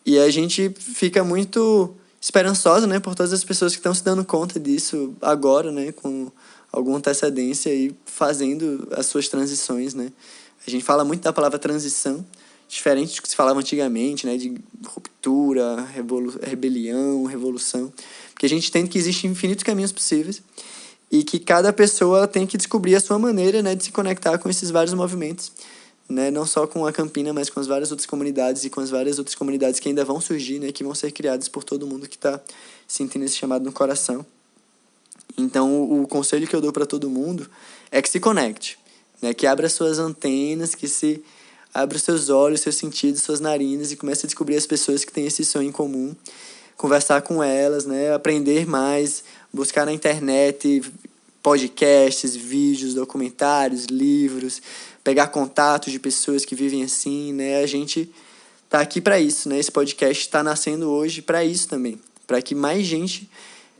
E a gente fica muito esperançoso, né, por todas as pessoas que estão se dando conta disso agora, né, com alguma antecedência e fazendo as suas transições, né. A gente fala muito da palavra transição, diferente do que se falava antigamente, né, de ruptura, rebelião, revolução, porque a gente entende que existem infinitos caminhos possíveis e que cada pessoa tem que descobrir a sua maneira, né, de se conectar com esses vários movimentos, né, não só com a Campina, mas com as várias outras comunidades e com as várias outras comunidades que ainda vão surgir, né, que vão ser criadas por todo mundo que está sentindo esse chamado no coração. Então, o conselho que eu dou para todo mundo é que se conecte, né? Que abra suas antenas, que se abra os seus olhos, seus sentidos, suas narinas e comece a descobrir as pessoas que têm esse sonho em comum, conversar com elas, né? Aprender mais, buscar na internet podcasts, vídeos, documentários, livros, pegar contatos de pessoas que vivem assim, né? A gente tá aqui para isso, né? Esse podcast está nascendo hoje para isso também, para que mais gente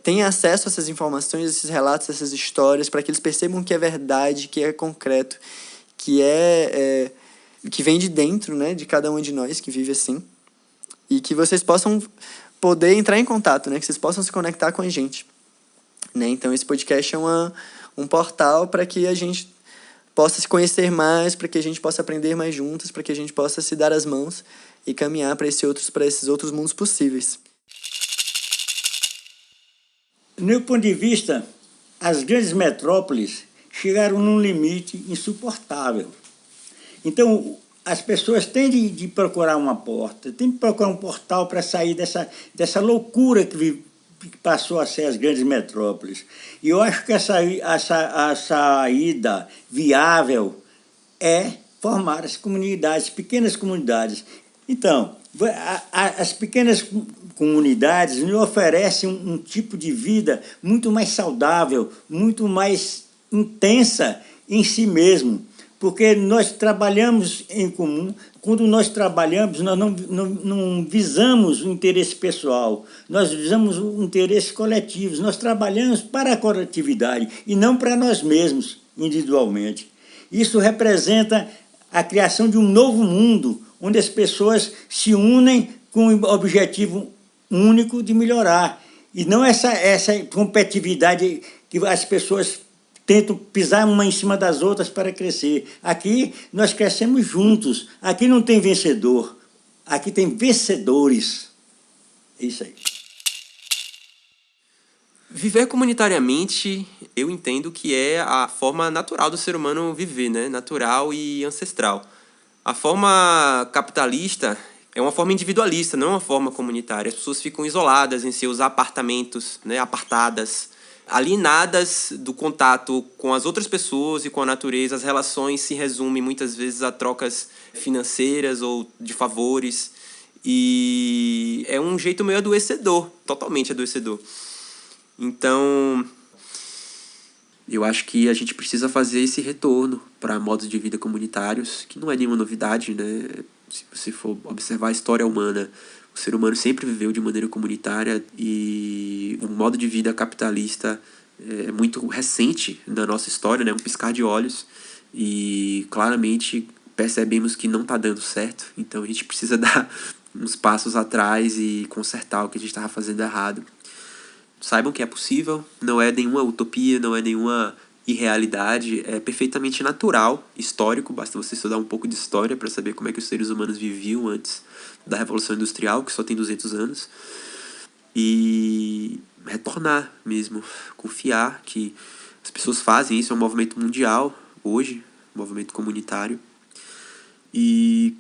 tenha acesso a essas informações, esses relatos, essas histórias, para que eles percebam que é verdade, que é concreto, que que vem de dentro, né? De cada um de nós que vive assim, e que vocês possam poder entrar em contato, né? Que vocês possam se conectar com a gente, né? Então esse podcast é um portal para que a gente possa se conhecer mais, para que a gente possa aprender mais juntos, para que a gente possa se dar as mãos e caminhar para esses outros mundos possíveis.
Do meu ponto de vista, as grandes metrópoles chegaram num limite insuportável. Então, as pessoas têm de procurar uma porta, têm de procurar um portal para sair dessa loucura que passou a ser as grandes metrópoles. E eu acho que a saída viável é formar as comunidades, pequenas comunidades. Então, as pequenas comunidades nos oferecem um tipo de vida muito mais saudável, muito mais intensa em si mesmo, porque nós trabalhamos em comum. Quando nós trabalhamos, nós não visamos o interesse pessoal, nós visamos o interesse coletivo, nós trabalhamos para a coletividade e não para nós mesmos, individualmente. Isso representa a criação de um novo mundo, onde as pessoas se unem com o objetivo único de melhorar. E não essa competitividade que as pessoas tentam pisar uma em cima das outras para crescer. Aqui nós crescemos juntos. Aqui não tem vencedor. Aqui tem vencedores. É isso aí.
Viver comunitariamente, eu entendo que é a forma natural do ser humano viver, né? Natural e ancestral. A forma capitalista é uma forma individualista, não é uma forma comunitária. As pessoas ficam isoladas em seus apartamentos, né? Apartadas, alienadas do contato com as outras pessoas e com a natureza. As relações se resumem muitas vezes a trocas financeiras ou de favores. E é um jeito meio adoecedor, totalmente adoecedor. Então, eu acho que a gente precisa fazer esse retorno para modos de vida comunitários, que não é nenhuma novidade, né? Se você for observar a história humana, o ser humano sempre viveu de maneira comunitária e o modo de vida capitalista é muito recente na nossa história, né? Um piscar de olhos, e claramente percebemos que não está dando certo. Então a gente precisa dar uns passos atrás e consertar o que a gente estava fazendo errado. Saibam que é possível, não é nenhuma utopia, não é nenhuma irrealidade, é perfeitamente natural, histórico. Basta você estudar um pouco de história para saber como é que os seres humanos viviam antes da Revolução Industrial, que só tem 200 anos. E retornar mesmo, confiar que as pessoas fazem isso, é um movimento mundial hoje, um movimento comunitário. E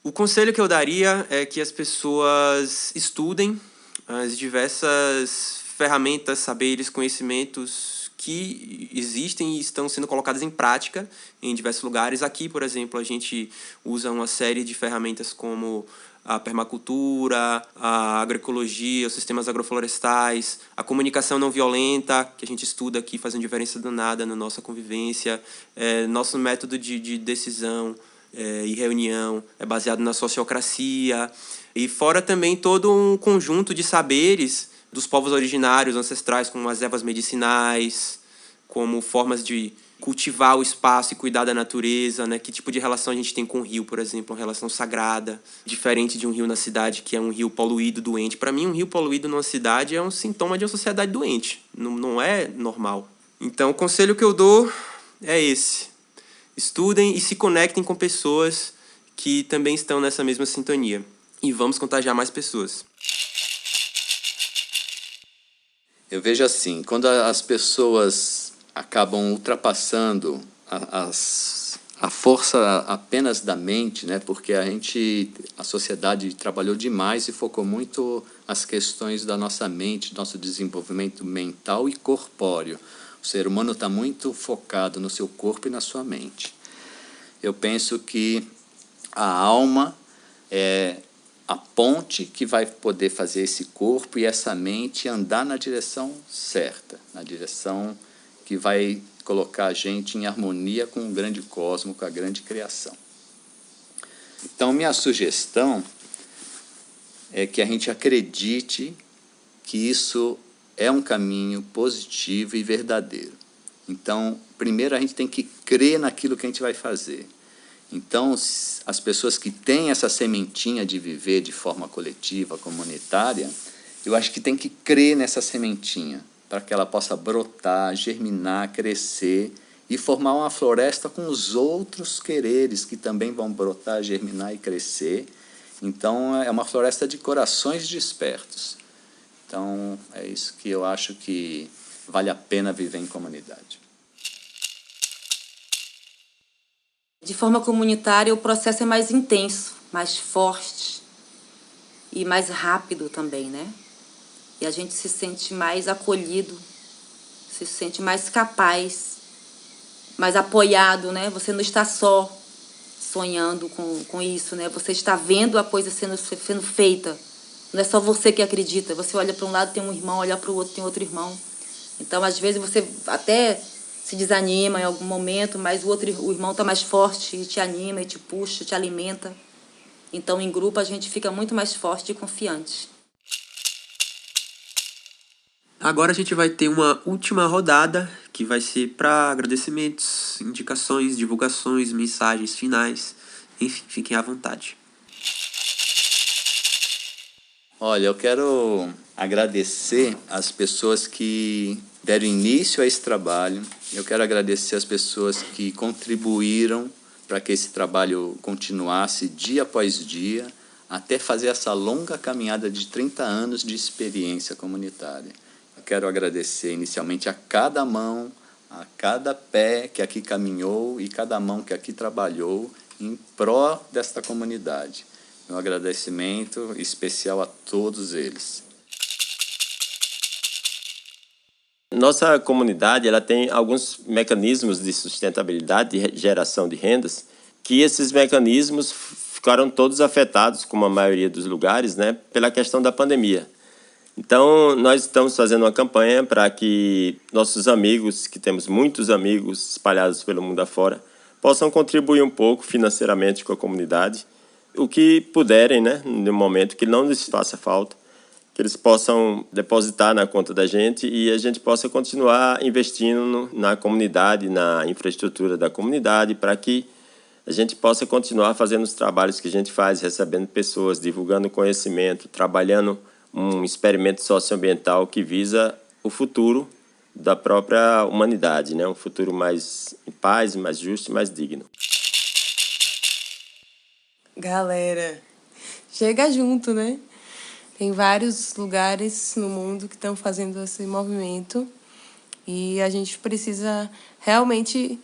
o conselho que eu daria é que as pessoas estudem as diversas ferramentas, saberes, conhecimentos que existem e estão sendo colocadas em prática em diversos lugares. Aqui, por exemplo, a gente usa uma série de ferramentas como a permacultura, a agroecologia, os sistemas agroflorestais, a comunicação não violenta, que a gente estuda aqui, faz uma diferença danada na nossa convivência. Nosso método de decisão e reunião é baseado na sociocracia. E fora também todo um conjunto de saberes dos povos originários, ancestrais, como as ervas medicinais, como formas de cultivar o espaço e cuidar da natureza, né? Que tipo de relação a gente tem com o rio, por exemplo, uma relação sagrada, diferente de um rio na cidade, que é um rio poluído, doente. Para mim, um rio poluído numa cidade é um sintoma de uma sociedade doente, não é normal. Então, o conselho que eu dou é esse. Estudem e se conectem com pessoas que também estão nessa mesma sintonia. E vamos contagiar mais pessoas.
Eu vejo assim, quando as pessoas acabam ultrapassando a força apenas da mente, né? Porque a sociedade trabalhou demais e focou muito as questões da nossa mente, nosso desenvolvimento mental e corpóreo. O ser humano está muito focado no seu corpo e na sua mente. Eu penso que a alma é a ponte que vai poder fazer esse corpo e essa mente andar na direção certa, na direção que vai colocar a gente em harmonia com o grande cosmos, com a grande criação. Então, minha sugestão é que a gente acredite que isso é um caminho positivo e verdadeiro. Então, primeiro a gente tem que crer naquilo que a gente vai fazer. Então, as pessoas que têm essa sementinha de viver de forma coletiva, comunitária, eu acho que tem que crer nessa sementinha, para que ela possa brotar, germinar, crescer e formar uma floresta com os outros quereres que também vão brotar, germinar e crescer. Então, é uma floresta de corações despertos. Então, é isso que eu acho que vale a pena viver em comunidade.
De forma comunitária, o processo é mais intenso, mais forte e mais rápido também, né? E a gente se sente mais acolhido, se sente mais capaz, mais apoiado, né? Você não está só sonhando com isso, né? Você está vendo a coisa sendo feita. Não é só você que acredita. Você olha para um lado, tem um irmão, olha para o outro, tem outro irmão. Então, às vezes, você até se desanima em algum momento, mas o irmão está mais forte e te anima, e te puxa, te alimenta. Então, em grupo, a gente fica muito mais forte e confiante.
Agora a gente vai ter uma última rodada, que vai ser para agradecimentos, indicações, divulgações, mensagens finais. Enfim, fiquem à vontade.
Olha, eu quero agradecer as pessoas que deram início a esse trabalho. Eu quero agradecer as pessoas que contribuíram para que esse trabalho continuasse dia após dia, até fazer essa longa caminhada de 30 anos de experiência comunitária. Eu quero agradecer inicialmente a cada mão, a cada pé que aqui caminhou e cada mão que aqui trabalhou em pró desta comunidade. Um agradecimento especial a todos eles.
Nossa comunidade ela tem alguns mecanismos de sustentabilidade, de geração de rendas, que esses mecanismos ficaram todos afetados, como a maioria dos lugares, né, pela questão da pandemia. Então, nós estamos fazendo uma campanha para que nossos amigos, que temos muitos amigos espalhados pelo mundo afora, possam contribuir um pouco financeiramente com a comunidade, o que puderem, né, no momento que não lhes faça falta, que eles possam depositar na conta da gente e a gente possa continuar investindo na comunidade, na infraestrutura da comunidade, para que a gente possa continuar fazendo os trabalhos que a gente faz, recebendo pessoas, divulgando conhecimento, trabalhando um experimento socioambiental que visa o futuro da própria humanidade, né? Um futuro mais em paz, mais justo e mais digno.
Galera, chega junto, né? Tem vários lugares no mundo que estão fazendo esse movimento e a gente precisa realmente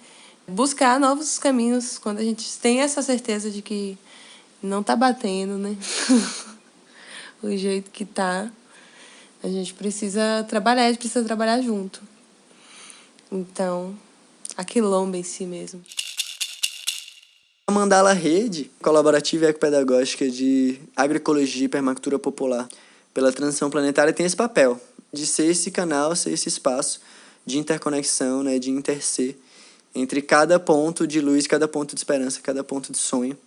buscar novos caminhos quando a gente tem essa certeza de que não tá batendo, né? O jeito que tá. A gente precisa trabalhar junto. Então, aquilomba em si mesmo.
A Mandala Rede Colaborativa e Ecopedagógica de Agroecologia e Permacultura Popular pela Transição Planetária tem esse papel de ser esse canal, ser esse espaço de interconexão, né, de interser entre cada ponto de luz, cada ponto de esperança, cada ponto de sonho,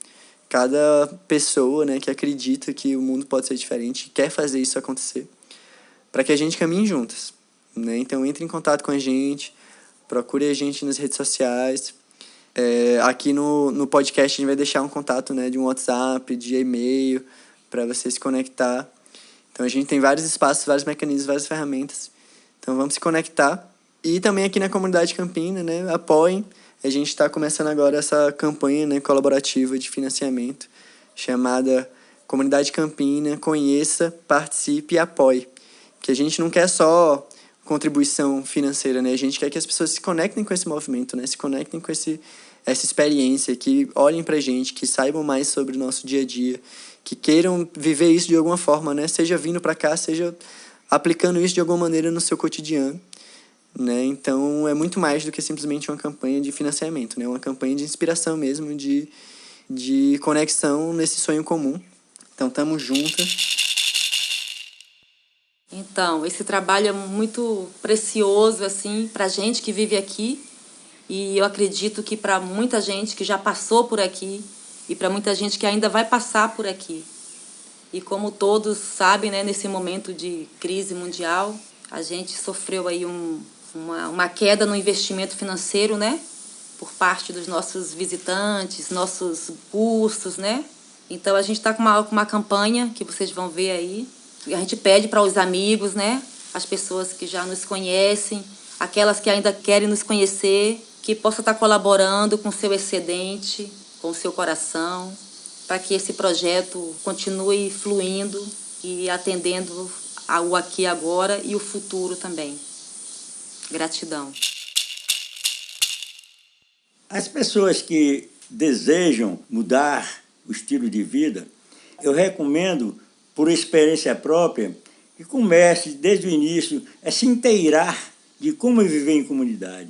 cada pessoa, né, que acredita que o mundo pode ser diferente e quer fazer isso acontecer, para que a gente caminhe juntas, né? Então entre em contato com a gente, procure a gente nas redes sociais. Aqui no podcast a gente vai deixar um contato, né, de um WhatsApp, de e-mail, para você se conectar. Então a gente tem vários espaços, vários mecanismos, várias ferramentas. Então vamos se conectar. E também aqui na comunidade Campina, né, apoiem. A gente está começando agora essa campanha, né, colaborativa de financiamento chamada Comunidade Campina, conheça, participe e apoie. Que a gente não quer só contribuição financeira, né? A gente quer que as pessoas se conectem com esse movimento, né? Se conectem com essa experiência, que olhem pra gente, que saibam mais sobre o nosso dia a dia, que queiram viver isso de alguma forma, né? Seja vindo para cá, seja aplicando isso de alguma maneira no seu cotidiano. né? Então é muito mais do que simplesmente uma campanha de financiamento, né? Uma campanha de inspiração mesmo, de conexão nesse sonho comum. Então tamo junto.
Então, esse trabalho é muito precioso assim para gente que vive aqui, e eu acredito que para muita gente que já passou por aqui e para muita gente que ainda vai passar por aqui. E como todos sabem, né, nesse momento de crise mundial, a gente sofreu aí uma queda no investimento financeiro, né, por parte dos nossos visitantes, nossos custos, né? Então a gente está com uma campanha que vocês vão ver aí. A gente pede para os amigos, né, as pessoas que já nos conhecem, aquelas que ainda querem nos conhecer, que possam estar colaborando com o seu excedente, com o seu coração, para que esse projeto continue fluindo e atendendo ao aqui e agora e o futuro também. Gratidão.
As pessoas que desejam mudar o estilo de vida, eu recomendo, por experiência própria, que comece desde o início a se inteirar de como viver em comunidade.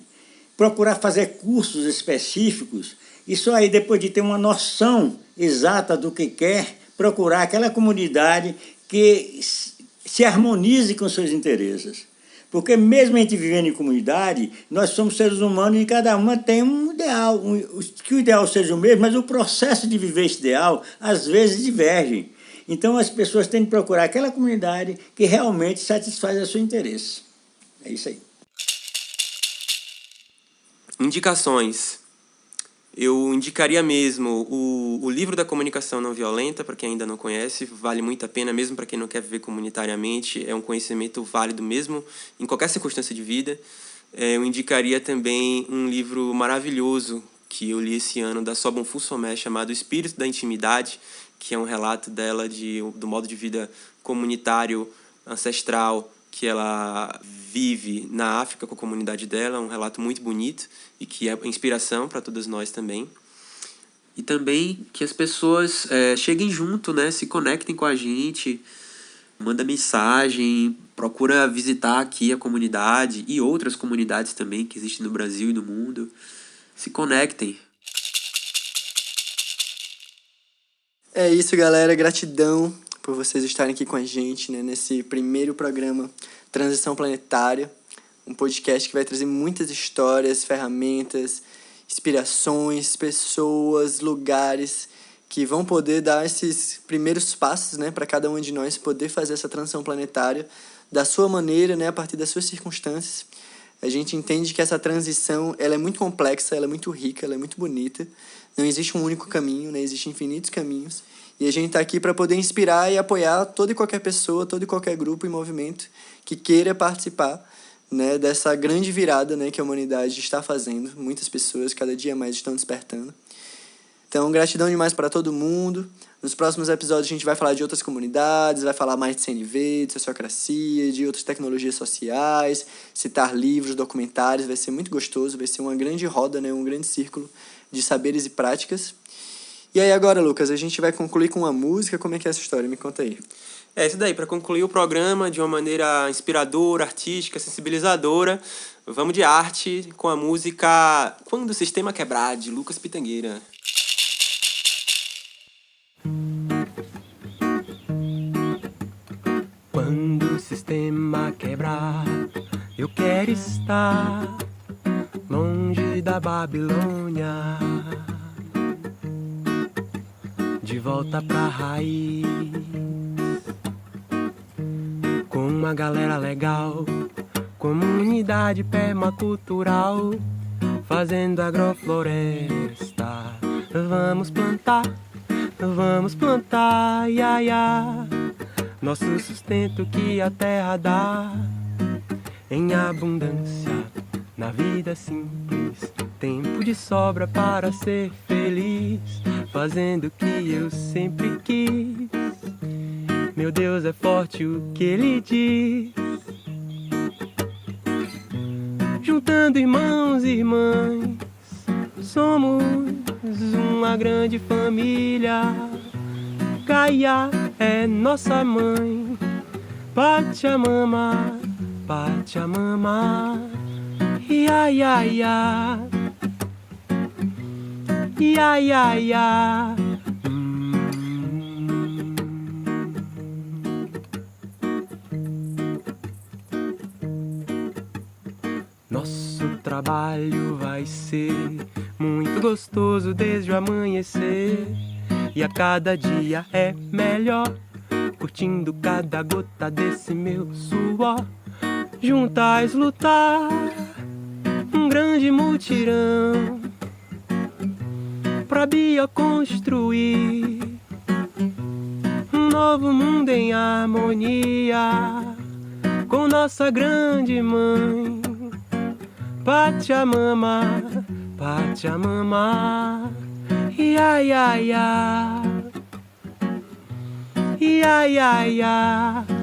Procurar fazer cursos específicos e só aí, depois de ter uma noção exata do que quer, procurar aquela comunidade que se harmonize com seus interesses. Porque mesmo a gente vivendo em comunidade, nós somos seres humanos e cada uma tem um ideal, que o ideal seja o mesmo, mas o processo de viver esse ideal, às vezes, diverge. Então, as pessoas têm que procurar aquela comunidade que realmente satisfaz o seu interesse. É isso aí.
Indicações. Eu indicaria mesmo o livro da comunicação não violenta, para quem ainda não conhece, vale muito a pena, mesmo para quem não quer viver comunitariamente, é um conhecimento válido mesmo em qualquer circunstância de vida. Eu indicaria também um livro maravilhoso que eu li esse ano, da Sobon Fusomé, chamado Espírito da Intimidade, que é um relato dela do modo de vida comunitário, ancestral, que ela vive na África com a comunidade dela, um relato muito bonito e que é inspiração para todas nós também. E também que as pessoas cheguem junto, né, se conectem com a gente, manda mensagem, procura visitar aqui a comunidade e outras comunidades também que existem no Brasil e no mundo. Se conectem.
É isso, galera. Gratidão por vocês estarem aqui com a gente, né, nesse primeiro programa Transição Planetária, um podcast que vai trazer muitas histórias, ferramentas, inspirações, pessoas, lugares que vão poder dar esses primeiros passos, né, para cada um de nós poder fazer essa transição planetária da sua maneira, né, a partir das suas circunstâncias. A gente entende que essa transição ela é muito complexa, ela é muito rica, ela é muito bonita. Não existe um único caminho, né, existem infinitos caminhos. E a gente está aqui para poder inspirar e apoiar toda e qualquer pessoa, todo e qualquer grupo e movimento que queira participar, né, dessa grande virada, né, que a humanidade está fazendo. Muitas pessoas cada dia mais estão despertando. Então, gratidão demais para todo mundo. Nos próximos episódios a gente vai falar de outras comunidades, vai falar mais de CNV, de sociocracia, de outras tecnologias sociais, citar livros, documentários. Vai ser muito gostoso, vai ser uma grande roda, né, um grande círculo de saberes e práticas. E aí agora, Lucas, a gente vai concluir com uma música. Como é que é essa história? Me conta aí.
É isso daí, para concluir o programa de uma maneira inspiradora, artística, sensibilizadora, vamos de arte com a música Quando o Sistema Quebrar, de Lucas Pitangueira.
Quando o sistema quebrar, eu quero estar longe da Babilônia, de volta pra raiz, com uma galera legal, comunidade permacultural, fazendo agrofloresta. Vamos plantar, ia, ia, nosso sustento que a terra dá, em abundância, na vida simples, tempo de sobra para ser feliz, fazendo o que eu sempre quis. Meu Deus é forte o que Ele diz. Juntando irmãos e irmãs, somos uma grande família. Gaia é nossa mãe, Pachamama, Pachamama. Ia, ia, ia. Ia, ia, ia. Nosso trabalho vai ser muito gostoso desde o amanhecer. E a cada dia é melhor, curtindo cada gota desse meu suor. Juntas lutar, um grande mutirão, pra bioconstruir um novo mundo em harmonia com nossa grande mãe Pachamama, Pachamama. Ia, ia, ia. Ia, ia, ia.